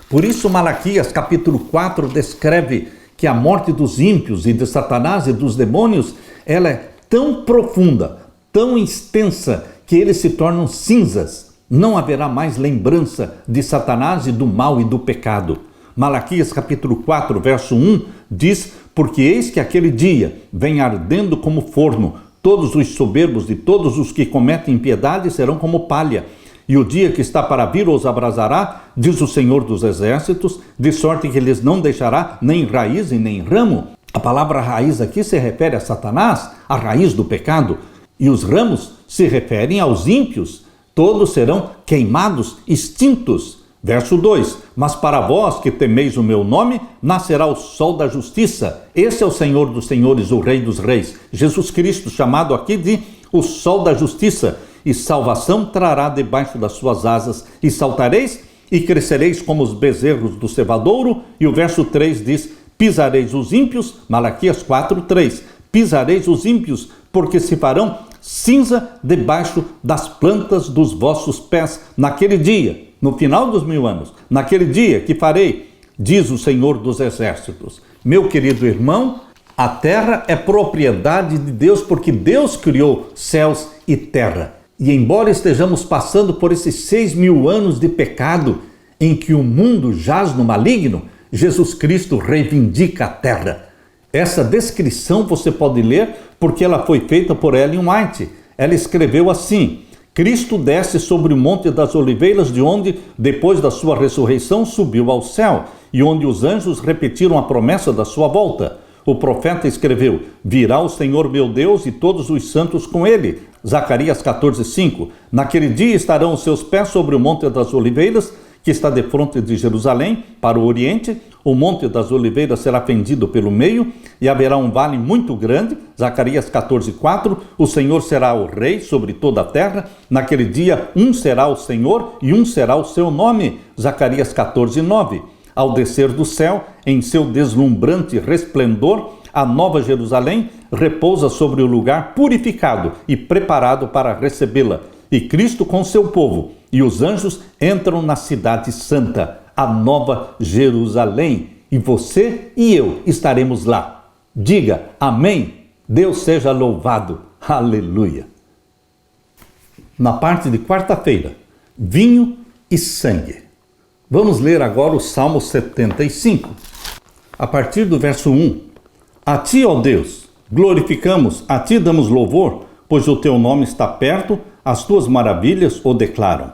Por isso Malaquias capítulo 4 descreve que a morte dos ímpios e de Satanás e dos demônios, ela é tão profunda, tão extensa, que eles se tornam cinzas. Não haverá mais lembrança de Satanás e do mal e do pecado. Malaquias capítulo 4, verso 1 diz: porque eis que aquele dia vem ardendo como forno, todos os soberbos e todos os que cometem impiedade serão como palha. E o dia que está para vir os abrasará, diz o Senhor dos Exércitos, de sorte que lhes não deixará nem raiz e nem ramo. A palavra raiz aqui se refere a Satanás, a raiz do pecado, e os ramos se referem aos ímpios. Todos serão queimados, extintos. Verso 2, mas para vós que temeis o meu nome, nascerá o sol da justiça. Esse é o Senhor dos senhores, o Rei dos reis, Jesus Cristo, chamado aqui de o sol da justiça. E salvação trará debaixo das suas asas, e saltareis e crescereis como os bezerros do cevadouro. E o verso 3 diz: pisareis os ímpios, Malaquias 4, 3, pisareis os ímpios, porque se farão cinza debaixo das plantas dos vossos pés naquele dia, no final dos 1000 anos, naquele dia que farei, diz o Senhor dos Exércitos. Meu querido irmão, a terra é propriedade de Deus, porque Deus criou céus e terra. E embora estejamos passando por esses 6.000 anos de pecado, em que o mundo jaz no maligno, Jesus Cristo reivindica a terra. Essa descrição você pode ler porque ela foi feita por Ellen White. Ela escreveu assim: Cristo desce sobre o Monte das Oliveiras, de onde, depois da sua ressurreição, subiu ao céu, e onde os anjos repetiram a promessa da sua volta. O profeta escreveu: virá o Senhor meu Deus e todos os santos com ele. Zacarias 14:5. Naquele dia estarão os seus pés sobre o Monte das Oliveiras, que está defronte de Jerusalém, para o oriente. O Monte das Oliveiras será fendido pelo meio, e haverá um vale muito grande. Zacarias 14:4. O Senhor será o rei sobre toda a terra. Naquele dia, um será o Senhor e um será o seu nome. Zacarias 14:9. Ao descer do céu, em seu deslumbrante resplendor, a nova Jerusalém repousa sobre o lugar purificado e preparado para recebê-la. E Cristo com seu povo e os anjos entram na cidade santa, a nova Jerusalém. E você e eu estaremos lá. Diga amém. Deus seja louvado. Aleluia. Na parte de quarta-feira, vinho e sangue. Vamos ler agora o Salmo 75. A partir do verso 1. A ti, ó Deus, Glorificamos, a ti damos louvor, pois o teu nome está perto, as tuas maravilhas o declaram.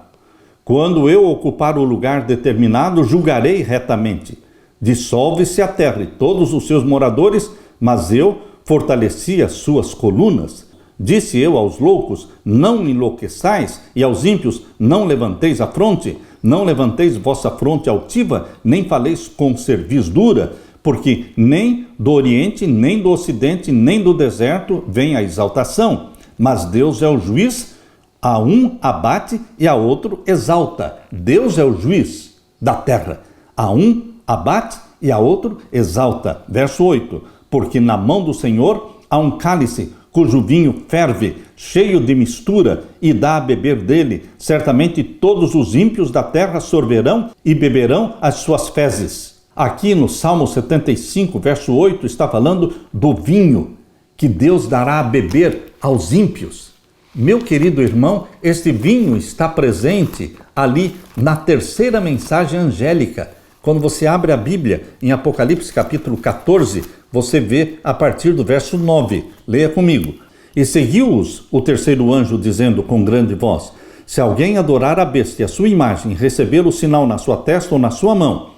Quando eu ocupar o lugar determinado, julgarei retamente. Dissolve-se a terra e todos os seus moradores, mas eu fortaleci as suas colunas. Disse eu aos loucos, não enlouqueçais, e aos ímpios, não levanteis a fronte, não levanteis vossa fronte altiva, nem faleis com cerviz dura, porque nem do Oriente, nem do Ocidente, nem do deserto vem a exaltação. Mas Deus é o juiz, a um abate e a outro exalta. Deus é o juiz da terra, a um abate e a outro exalta. Verso 8, porque na mão do Senhor há um cálice, cujo vinho ferve, cheio de mistura, e dá a beber dele. Certamente todos os ímpios da terra sorverão e beberão as suas fezes. Aqui no Salmo 75, verso 8, está falando do vinho que Deus dará a beber aos ímpios. Meu querido irmão, este vinho está presente ali na terceira mensagem angélica. Quando você abre a Bíblia, em Apocalipse capítulo 14, você vê a partir do verso 9. Leia comigo. E seguiu-os o terceiro anjo, dizendo com grande voz: se alguém adorar a besta e a sua imagem, receber o sinal na sua testa ou na sua mão,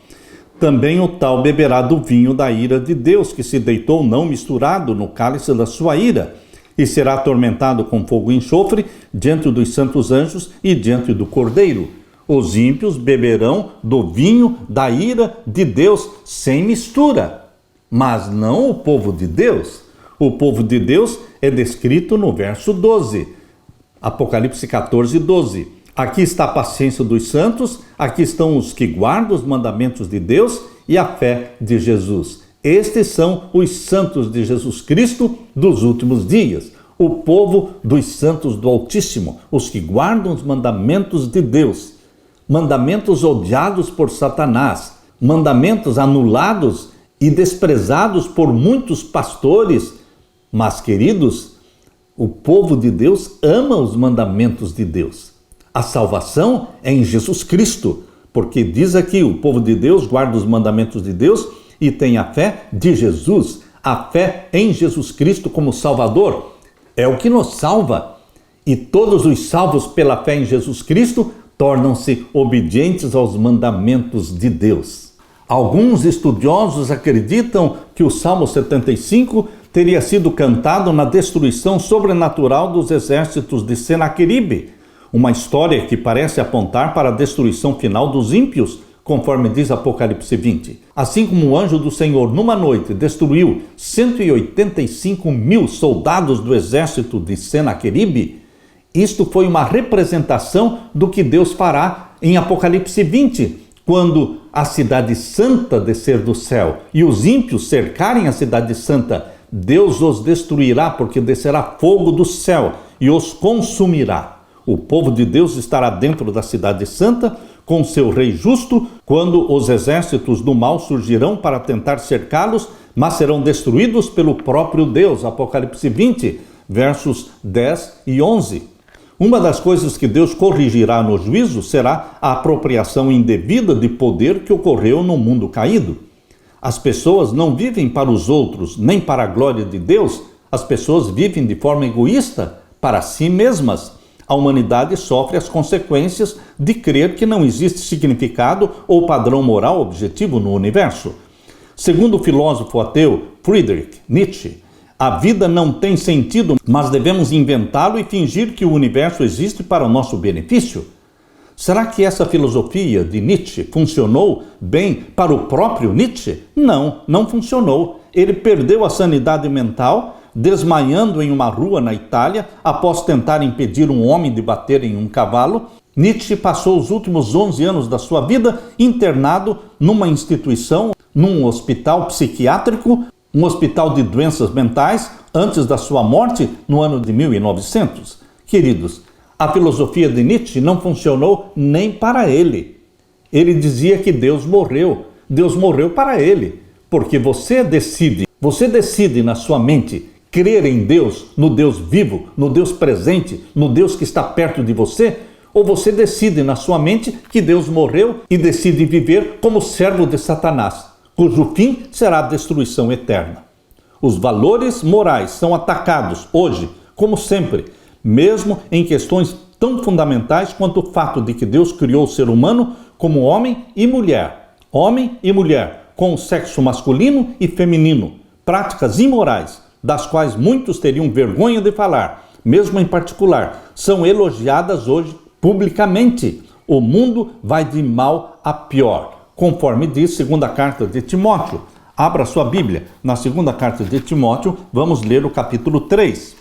também o tal beberá do vinho da ira de Deus, que se deitou não misturado no cálice da sua ira, e será atormentado com fogo e enxofre diante dos santos anjos e diante do Cordeiro. Os ímpios beberão do vinho da ira de Deus sem mistura, mas não o povo de Deus. O povo de Deus é descrito no verso 12, Apocalipse 14, 12. Aqui está a paciência dos santos, aqui estão os que guardam os mandamentos de Deus e a fé de Jesus. Estes são os santos de Jesus Cristo dos últimos dias, o povo dos santos do Altíssimo, os que guardam os mandamentos de Deus, mandamentos odiados por Satanás, mandamentos anulados e desprezados por muitos pastores. Mas, queridos, o povo de Deus ama os mandamentos de Deus. A salvação é em Jesus Cristo, porque diz aqui, o povo de Deus guarda os mandamentos de Deus e tem a fé de Jesus. A fé em Jesus Cristo como Salvador é o que nos salva. E todos os salvos pela fé em Jesus Cristo tornam-se obedientes aos mandamentos de Deus. Alguns estudiosos acreditam que o Salmo 75 teria sido cantado na destruição sobrenatural dos exércitos de Senaqueribe, uma história que parece apontar para a destruição final dos ímpios, conforme diz Apocalipse 20. Assim como o anjo do Senhor, numa noite, destruiu 185 mil soldados do exército de Senaqueribe, isto foi uma representação do que Deus fará em Apocalipse 20, quando a cidade santa descer do céu e os ímpios cercarem a cidade santa. Deus os destruirá, porque descerá fogo do céu e os consumirá. O povo de Deus estará dentro da cidade santa, com seu rei justo, quando os exércitos do mal surgirão para tentar cercá-los, mas serão destruídos pelo próprio Deus. Apocalipse 20, versos 10 e 11. Uma das coisas que Deus corrigirá no juízo será a apropriação indevida de poder que ocorreu no mundo caído. As pessoas não vivem para os outros, nem para a glória de Deus. As pessoas vivem de forma egoísta, para si mesmas. A humanidade sofre as consequências de crer que não existe significado ou padrão moral objetivo no universo. Segundo o filósofo ateu Friedrich Nietzsche, a vida não tem sentido, mas devemos inventá-lo e fingir que o universo existe para o nosso benefício. Será que essa filosofia de Nietzsche funcionou bem para o próprio Nietzsche? Não, não funcionou. Ele perdeu a sanidade mental, desmaiando em uma rua na Itália, após tentar impedir um homem de bater em um cavalo. Nietzsche passou os últimos 11 anos da sua vida internado numa instituição, num hospital psiquiátrico, um hospital de doenças mentais, antes da sua morte, no ano de 1900. Queridos, a filosofia de Nietzsche não funcionou nem para ele. Ele dizia que Deus morreu. Deus morreu para ele, porque você decide na sua mente crer em Deus, no Deus vivo, no Deus presente, no Deus que está perto de você, ou você decide na sua mente que Deus morreu e decide viver como servo de Satanás, cujo fim será a destruição eterna. Os valores morais são atacados hoje, como sempre, mesmo em questões tão fundamentais quanto o fato de que Deus criou o ser humano como homem e mulher, com o sexo masculino e feminino, práticas imorais, das quais muitos teriam vergonha de falar, mesmo em particular, são elogiadas hoje publicamente. O mundo vai de mal a pior, conforme diz segunda carta de Timóteo. Abra sua Bíblia. Na segunda carta de Timóteo, vamos ler o capítulo 3,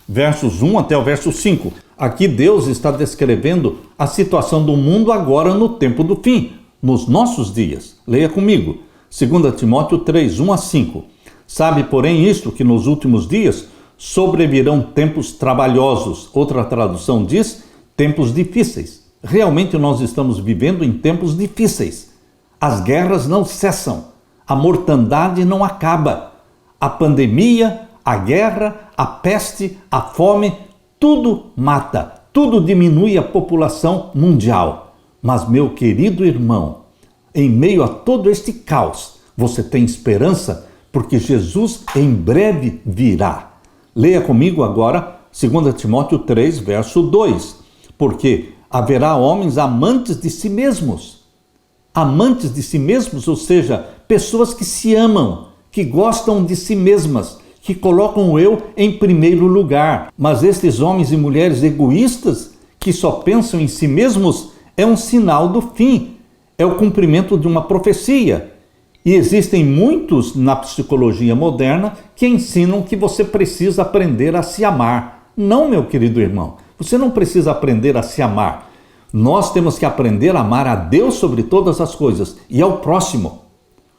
versos 1 até o verso 5. Aqui Deus está descrevendo a situação do mundo agora no tempo do fim, nos nossos dias. Leia comigo. 2 Timóteo 3, 1 a 5. Sabe, porém, isto, que nos últimos dias sobrevirão tempos trabalhosos. Outra tradução diz, tempos difíceis. Realmente nós estamos vivendo em tempos difíceis. As guerras não cessam. A mortandade não acaba. A pandemia, a guerra, a peste, a fome, tudo mata, tudo diminui a população mundial. Mas, meu querido irmão, em meio a todo este caos, você tem esperança, porque Jesus em breve virá. Leia comigo agora 2 Timóteo 3, verso 2. Porque haverá homens amantes de si mesmos. Amantes de si mesmos, ou seja, pessoas que se amam, que gostam de si mesmas, que colocam o eu em primeiro lugar. Mas estes homens e mulheres egoístas, que só pensam em si mesmos, é um sinal do fim, é o cumprimento de uma profecia. E existem muitos na psicologia moderna que ensinam que você precisa aprender a se amar. Não, meu querido irmão, você não precisa aprender a se amar. Nós temos que aprender a amar a Deus sobre todas as coisas e ao próximo.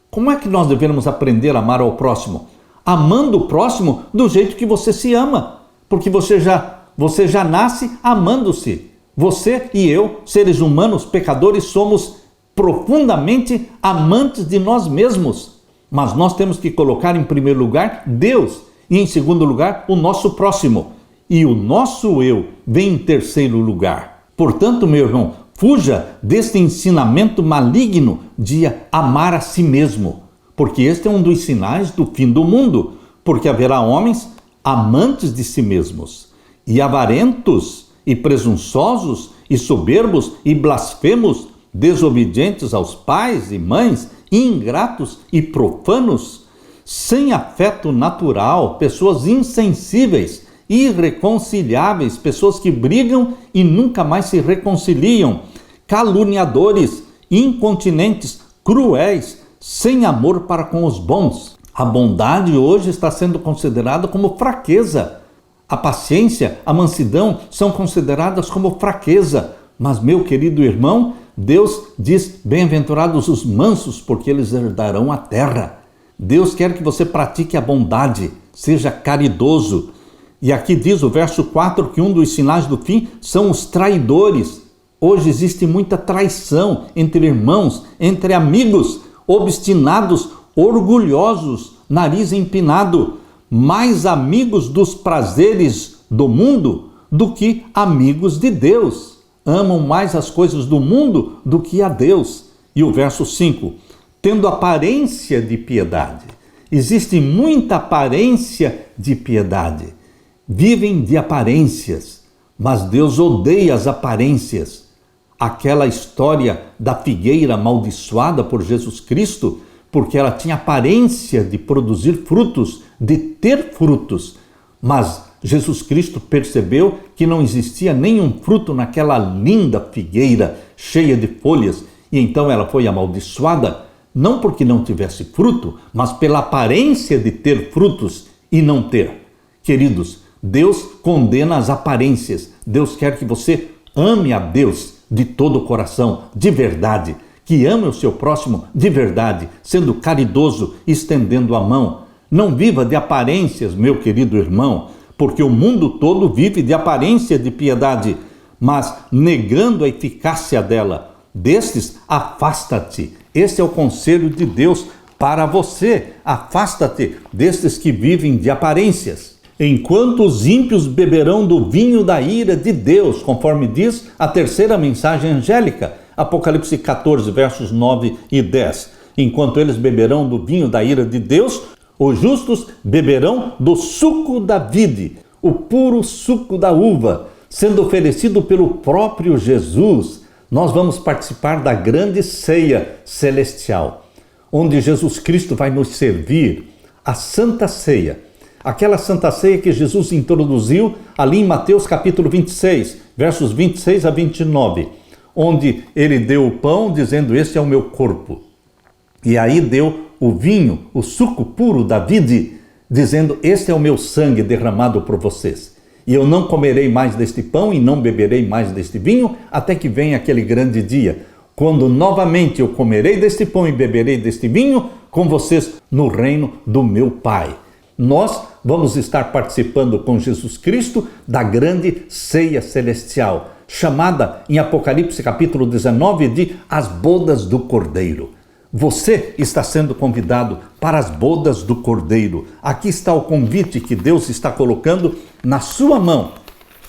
Como é que nós devemos aprender a amar ao próximo? Amando o próximo do jeito que você se ama, porque você já nasce amando-se. Você e eu, seres humanos, pecadores, somos profundamente amantes de nós mesmos. Mas nós temos que colocar em primeiro lugar Deus e em segundo lugar o nosso próximo. E o nosso eu vem em terceiro lugar. Portanto, meu irmão, fuja deste ensinamento maligno de amar a si mesmo, porque este é um dos sinais do fim do mundo, porque haverá homens amantes de si mesmos, e avarentos, e presunçosos, e soberbos, e blasfemos, desobedientes aos pais e mães, ingratos e profanos, sem afeto natural, pessoas insensíveis, irreconciliáveis, pessoas que brigam e nunca mais se reconciliam, caluniadores, incontinentes, cruéis, sem amor para com os bons. A bondade hoje está sendo considerada como fraqueza. A paciência, a mansidão são consideradas como fraqueza. Mas, meu querido irmão, Deus diz, bem-aventurados os mansos, porque eles herdarão a terra. Deus quer que você pratique a bondade, seja caridoso. E aqui diz o verso 4 que um dos sinais do fim são os traidores. Hoje existe muita traição entre irmãos, entre amigos, obstinados, orgulhosos, nariz empinado, mais amigos dos prazeres do mundo do que amigos de Deus. Amam mais as coisas do mundo do que a Deus. E o verso 5, tendo aparência de piedade. Existe muita aparência de piedade. Vivem de aparências, mas Deus odeia as aparências. Aquela história da figueira amaldiçoada por Jesus Cristo, porque ela tinha aparência de produzir frutos, de ter frutos, mas Jesus Cristo percebeu que não existia nenhum fruto naquela linda figueira cheia de folhas, e então ela foi amaldiçoada, não porque não tivesse fruto, mas pela aparência de ter frutos e não ter. Queridos, Deus condena as aparências. Deus quer que você ame a Deus de todo o coração, de verdade, que ame o seu próximo de verdade, sendo caridoso, estendendo a mão. Não viva de aparências, meu querido irmão, porque o mundo todo vive de aparência de piedade, mas negando a eficácia dela. Destes, afasta-te. Este é o conselho de Deus para você. Afasta-te destes que vivem de aparências. Enquanto os ímpios beberão do vinho da ira de Deus, conforme diz a terceira mensagem angélica, Apocalipse 14, versos 9 e 10. Enquanto eles beberão do vinho da ira de Deus, Os justos beberão do suco da vide, o puro suco da uva, sendo oferecido pelo próprio Jesus. Nós vamos participar da grande ceia celestial, onde Jesus Cristo vai nos servir a Santa Ceia. Aquela Santa Ceia que Jesus introduziu ali em Mateus capítulo 26, versos 26 a 29, onde ele deu o pão dizendo: este é o meu corpo. E aí deu o vinho, o suco puro da vide, dizendo: este é o meu sangue derramado por vocês. E eu não comerei mais deste pão e não beberei mais deste vinho, até que venha aquele grande dia, quando novamente eu comerei deste pão e beberei deste vinho com vocês no reino do meu Pai. Nós vamos estar participando com Jesus Cristo da grande ceia celestial, chamada em Apocalipse capítulo 19 de as bodas do Cordeiro. Você está sendo convidado para as bodas do Cordeiro. Aqui está o convite que Deus está colocando na sua mão.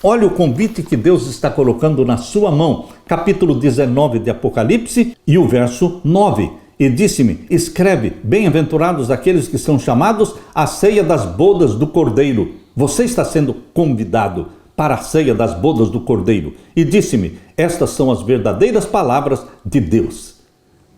Olha o convite que Deus está colocando na sua mão. Capítulo 19 de Apocalipse e o verso 9. E disse-me: escreve, bem-aventurados aqueles que são chamados à ceia das bodas do Cordeiro. Você está sendo convidado para a ceia das bodas do Cordeiro. E disse-me: estas são as verdadeiras palavras de Deus.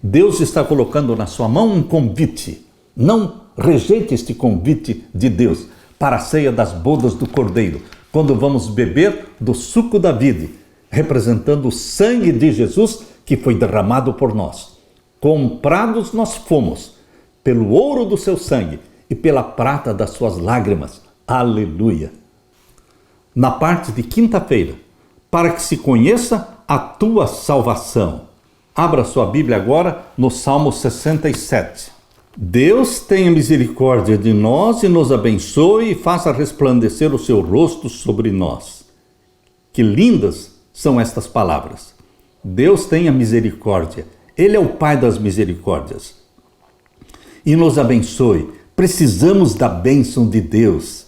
Deus está colocando na sua mão um convite. Não rejeite este convite de Deus para a ceia das bodas do Cordeiro, quando vamos beber do suco da vide, representando o sangue de Jesus que foi derramado por nós. Comprados nós fomos pelo ouro do seu sangue e pela prata das suas lágrimas. Aleluia! Na parte de quinta-feira, para que se conheça a tua salvação. Abra sua Bíblia agora no Salmo 67. Deus tenha misericórdia de nós e nos abençoe e faça resplandecer o seu rosto sobre nós. Que lindas são estas palavras. Deus tenha misericórdia. Ele é o Pai das misericórdias. E nos abençoe. Precisamos da bênção de Deus.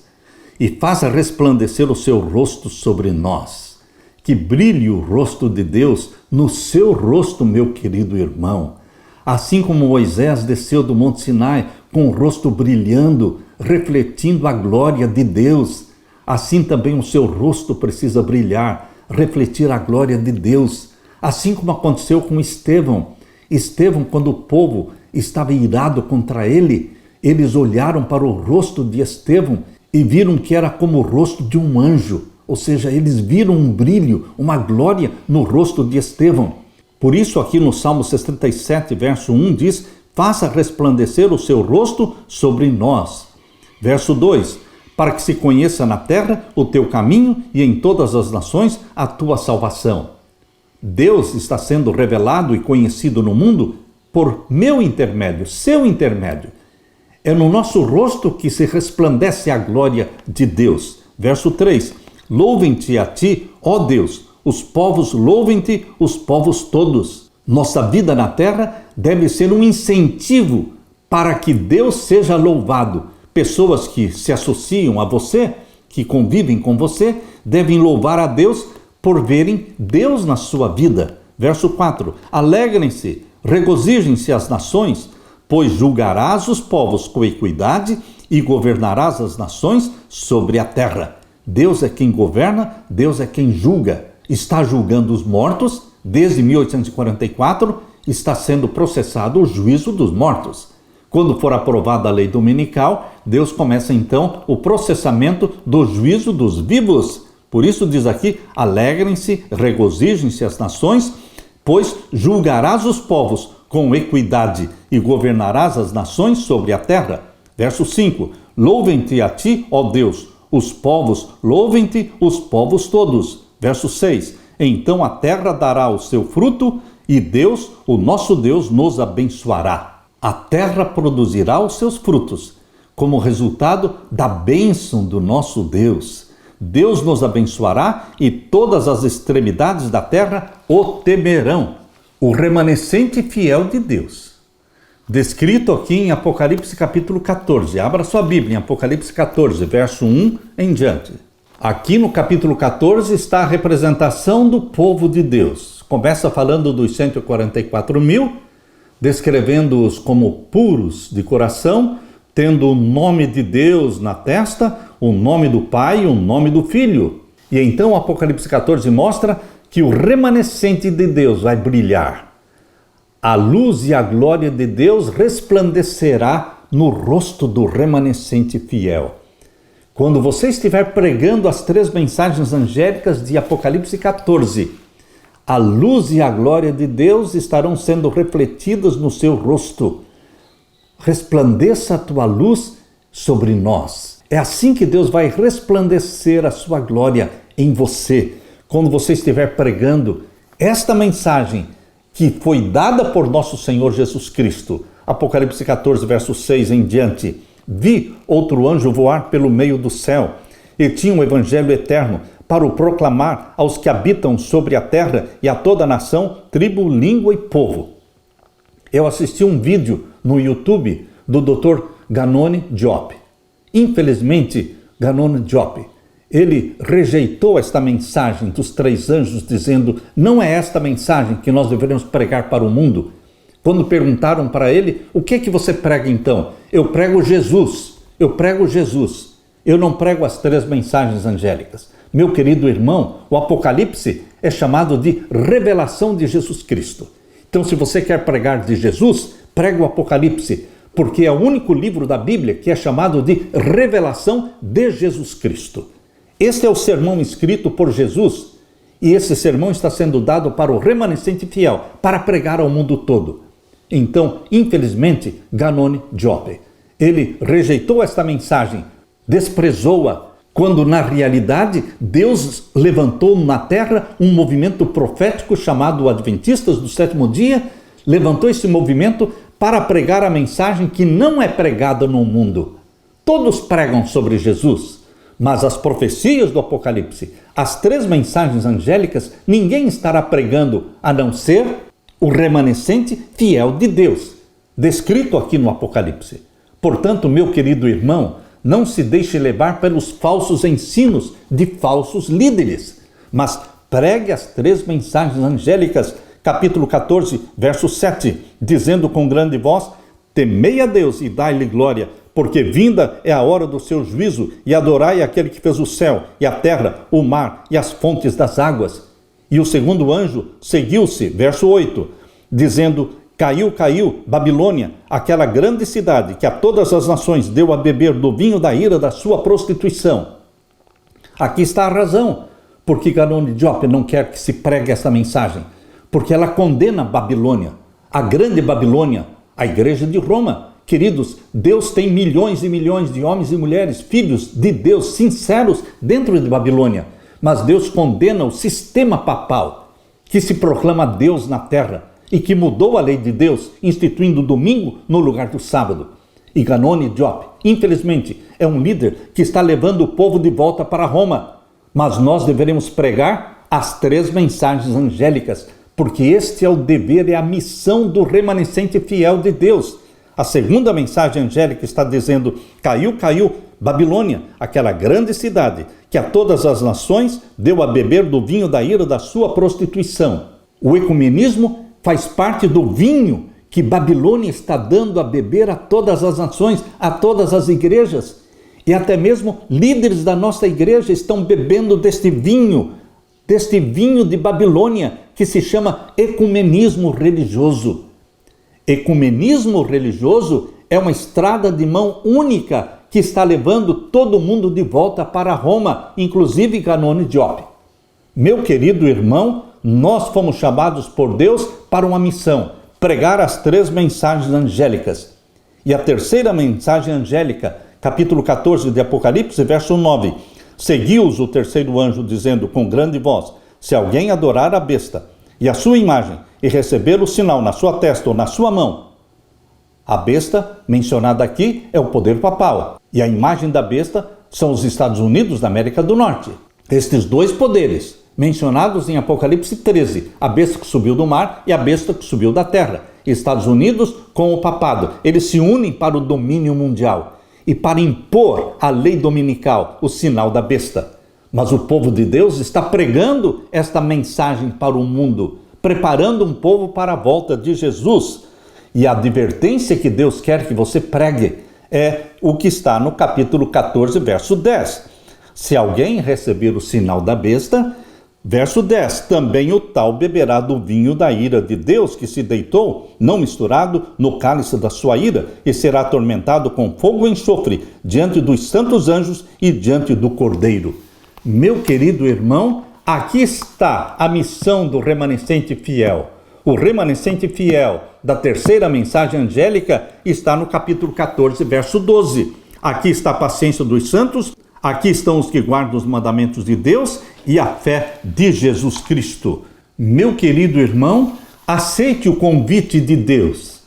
E faça resplandecer o seu rosto sobre nós. Que brilhe o rosto de Deus no seu rosto, meu querido irmão. Assim como Moisés desceu do Monte Sinai com o rosto brilhando, refletindo a glória de Deus, assim também o seu rosto precisa brilhar, refletir a glória de Deus. Assim como aconteceu com Estevão. Estevão, quando o povo estava irado contra ele, eles olharam para o rosto de Estevão e viram que era como o rosto de um anjo. Ou seja, eles viram um brilho, uma glória no rosto de Estevão. Por isso aqui no Salmo 67, verso 1 diz: faça resplandecer o seu rosto sobre nós. Verso 2: para que se conheça na terra o teu caminho e em todas as nações a tua salvação. Deus está sendo revelado e conhecido no mundo por meu intermédio, seu intermédio. É no nosso rosto que se resplandece a glória de Deus. Verso 3: louvem-te a ti, ó Deus, os povos louvem-te, os povos todos. Nossa vida na terra deve ser um incentivo para que Deus seja louvado. Pessoas que se associam a você, que convivem com você, devem louvar a Deus por verem Deus na sua vida. Verso 4: alegrem-se, regozijem-se as nações, pois julgarás os povos com equidade e governarás as nações sobre a terra. Deus é quem governa, Deus é quem julga. Está julgando os mortos, desde 1844 está sendo processado o juízo dos mortos. Quando for aprovada a lei dominical, Deus começa então o processamento do juízo dos vivos. Por isso diz aqui: alegrem-se, regozijem-se as nações, pois julgarás os povos com equidade e governarás as nações sobre a terra. Verso 5: louvem-te a ti, ó Deus, os povos, louvem-te os povos todos. Verso 6: então a terra dará o seu fruto e Deus, o nosso Deus, nos abençoará. A terra produzirá os seus frutos, como resultado da bênção do nosso Deus. Deus nos abençoará e todas as extremidades da terra o temerão. O remanescente fiel de Deus, descrito aqui em Apocalipse capítulo 14. Abra sua Bíblia em Apocalipse 14, verso 1 em diante. Aqui no capítulo 14 está a representação do povo de Deus. Começa falando dos 144 mil, descrevendo-os como puros de coração, tendo o nome de Deus na testa, o nome do Pai e o nome do Filho. E então o Apocalipse 14 mostra que o remanescente de Deus vai brilhar. A luz e a glória de Deus resplandecerá no rosto do remanescente fiel. Quando você estiver pregando as 3 mensagens angélicas de Apocalipse 14, a luz e a glória de Deus estarão sendo refletidas no seu rosto. Resplandeça a tua luz sobre nós. É assim que Deus vai resplandecer a sua glória em você. Quando você estiver pregando esta mensagem que foi dada por nosso Senhor Jesus Cristo. Apocalipse 14, verso 6 em diante. Vi outro anjo voar pelo meio do céu e tinha um evangelho eterno para o proclamar aos que habitam sobre a terra e a toda nação, tribo, língua e povo. Eu assisti um vídeo no YouTube do Dr. Ganoni Diop. Infelizmente, Ganoni Diop, ele rejeitou esta mensagem dos 3 anjos, dizendo: não é esta mensagem que nós deveríamos pregar para o mundo. Quando perguntaram para ele: o que é que você prega então? Eu prego Jesus, eu prego Jesus. Eu não prego as 3 mensagens angélicas. Meu querido irmão, o Apocalipse é chamado de revelação de Jesus Cristo. Então, se você quer pregar de Jesus, pregue o Apocalipse, porque é o único livro da Bíblia que é chamado de revelação de Jesus Cristo. Este é o sermão escrito por Jesus, e esse sermão está sendo dado para o remanescente fiel, para pregar ao mundo todo. Então, infelizmente, Ganoni Diop, ele rejeitou esta mensagem, desprezou-a, quando na realidade Deus levantou na terra um movimento profético chamado Adventistas do Sétimo Dia, levantou esse movimento para pregar a mensagem que não é pregada no mundo. Todos pregam sobre Jesus, mas as profecias do Apocalipse, as 3 mensagens angélicas, ninguém estará pregando a não ser o remanescente fiel de Deus, descrito aqui no Apocalipse. Portanto, meu querido irmão, não se deixe levar pelos falsos ensinos de falsos líderes, mas pregue as 3 mensagens angélicas, capítulo 14, verso 7, dizendo com grande voz: temei a Deus e dai-lhe glória, porque vinda é a hora do seu juízo, e adorai aquele que fez o céu e a terra, o mar e as fontes das águas. E o segundo anjo seguiu-se, verso 8, dizendo: caiu, caiu, Babilônia, aquela grande cidade que a todas as nações deu a beber do vinho da ira da sua prostituição. Aqui está a razão, porque Ganoni Diop não quer que se pregue essa mensagem, porque ela condena Babilônia, a grande Babilônia, a igreja de Roma. Queridos, Deus tem milhões e milhões de homens e mulheres, filhos de Deus, sinceros, dentro de Babilônia. Mas Deus condena o sistema papal, que se proclama Deus na terra, e que mudou a lei de Deus, instituindo o domingo no lugar do sábado. E Ganoni Diop, infelizmente, é um líder que está levando o povo de volta para Roma. Mas nós deveremos pregar as 3 mensagens angélicas, porque este é o dever e a missão do remanescente fiel de Deus. A segunda mensagem angélica está dizendo: caiu, caiu, Babilônia, aquela grande cidade que a todas as nações deu a beber do vinho da ira da sua prostituição. O ecumenismo faz parte do vinho que Babilônia está dando a beber a todas as nações, a todas as igrejas. E até mesmo líderes da nossa igreja estão bebendo deste vinho de Babilônia, que se chama ecumenismo religioso. Ecumenismo religioso é uma estrada de mão única que está levando todo mundo de volta para Roma, inclusive Ganoni Diop. Meu querido irmão, nós fomos chamados por Deus para uma missão: pregar as 3 mensagens angélicas. E a terceira mensagem angélica, capítulo 14 de Apocalipse, verso 9. Seguiu-os o terceiro anjo, dizendo com grande voz: se alguém adorar a besta e a sua imagem, e receber o sinal na sua testa ou na sua mão. A besta mencionada aqui é o poder papal, e a imagem da besta são os Estados Unidos da América do Norte. Estes 2 poderes, mencionados em Apocalipse 13, a besta que subiu do mar e a besta que subiu da terra. Estados Unidos com o papado, eles se unem para o domínio mundial e para impor a lei dominical, o sinal da besta. Mas o povo de Deus está pregando esta mensagem para o mundo, preparando um povo para a volta de Jesus. E a advertência que Deus quer que você pregue é o que está no capítulo 14, verso 10. Se alguém receber o sinal da besta, verso 10, também o tal beberá do vinho da ira de Deus que se deitou, não misturado, no cálice da sua ira, e será atormentado com fogo e enxofre, diante dos santos anjos e diante do Cordeiro. Meu querido irmão, aqui está a missão do remanescente fiel. O remanescente fiel da terceira mensagem angélica está no capítulo 14, verso 12. Aqui está a paciência dos santos, aqui estão os que guardam os mandamentos de Deus e a fé de Jesus Cristo. Meu querido irmão, aceite o convite de Deus.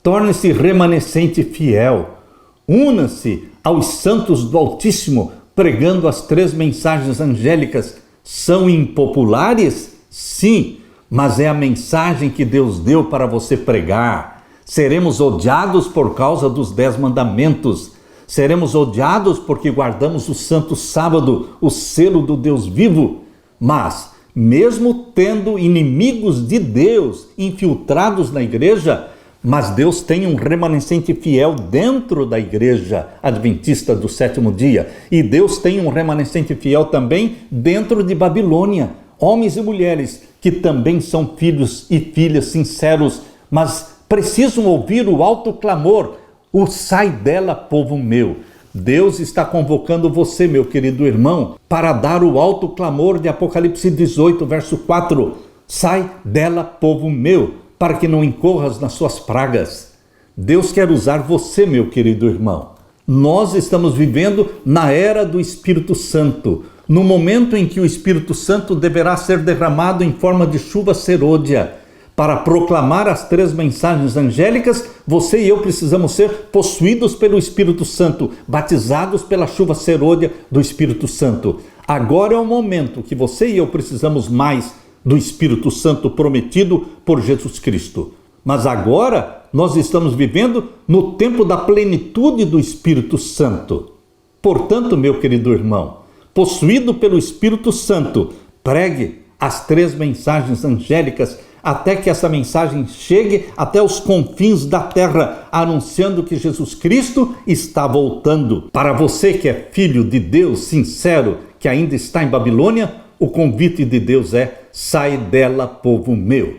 Torne-se remanescente fiel. Una-se aos santos do Altíssimo, pregando as três mensagens angélicas. São impopulares? Sim, mas é a mensagem que Deus deu para você pregar. Seremos odiados por causa dos 10 mandamentos. Seremos odiados porque guardamos o Santo Sábado, o selo do Deus vivo. Mas, mesmo tendo inimigos de Deus infiltrados na igreja, mas Deus tem um remanescente fiel dentro da igreja adventista do sétimo dia. E Deus tem um remanescente fiel também dentro de Babilônia. Homens e mulheres que também são filhos e filhas sinceros, mas precisam ouvir o alto clamor, o sai dela, povo meu. Deus está convocando você, meu querido irmão, para dar o alto clamor de Apocalipse 18, verso 4. Sai dela, povo meu, para que não incorras nas suas pragas. Deus quer usar você, meu querido irmão. Nós estamos vivendo na era do Espírito Santo, no momento em que o Espírito Santo deverá ser derramado em forma de chuva serôdia. Para proclamar as três mensagens angélicas, você e eu precisamos ser possuídos pelo Espírito Santo, batizados pela chuva serôdia do Espírito Santo. Agora é o momento que você e eu precisamos mais do Espírito Santo prometido por Jesus Cristo. Mas agora nós estamos vivendo no tempo da plenitude do Espírito Santo. Portanto, meu querido irmão, possuído pelo Espírito Santo, pregue as três mensagens angélicas até que essa mensagem chegue até os confins da terra, anunciando que Jesus Cristo está voltando. Para você que é filho de Deus sincero, que ainda está em Babilônia, o convite de Deus é: sai dela, povo meu.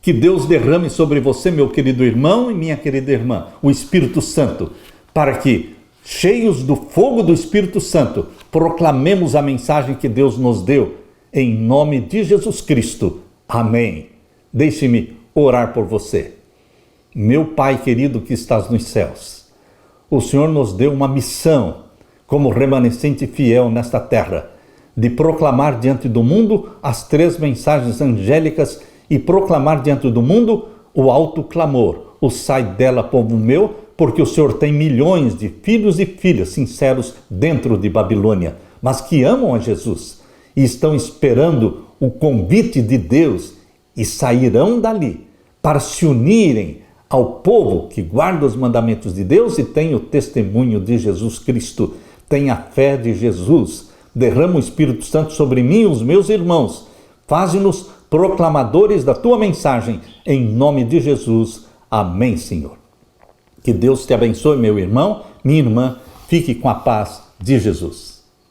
Que Deus derrame sobre você, meu querido irmão e minha querida irmã, o Espírito Santo, para que, cheios do fogo do Espírito Santo, proclamemos a mensagem que Deus nos deu, em nome de Jesus Cristo. Amém. Deixe-me orar por você. Meu Pai querido que estás nos céus, o Senhor nos deu uma missão como remanescente fiel nesta terra, de proclamar diante do mundo as três mensagens angélicas e proclamar diante do mundo o alto clamor, o sai dela, povo meu, porque o Senhor tem milhões de filhos e filhas sinceros dentro de Babilônia, mas que amam a Jesus e estão esperando o convite de Deus e sairão dali para se unirem ao povo que guarda os mandamentos de Deus e tem o testemunho de Jesus Cristo, tem a fé de Jesus. Derrama o Espírito Santo sobre mim e os meus irmãos. Faze-nos proclamadores da tua mensagem, em nome de Jesus. Amém, Senhor. Que Deus te abençoe, meu irmão, minha irmã. Fique com a paz de Jesus.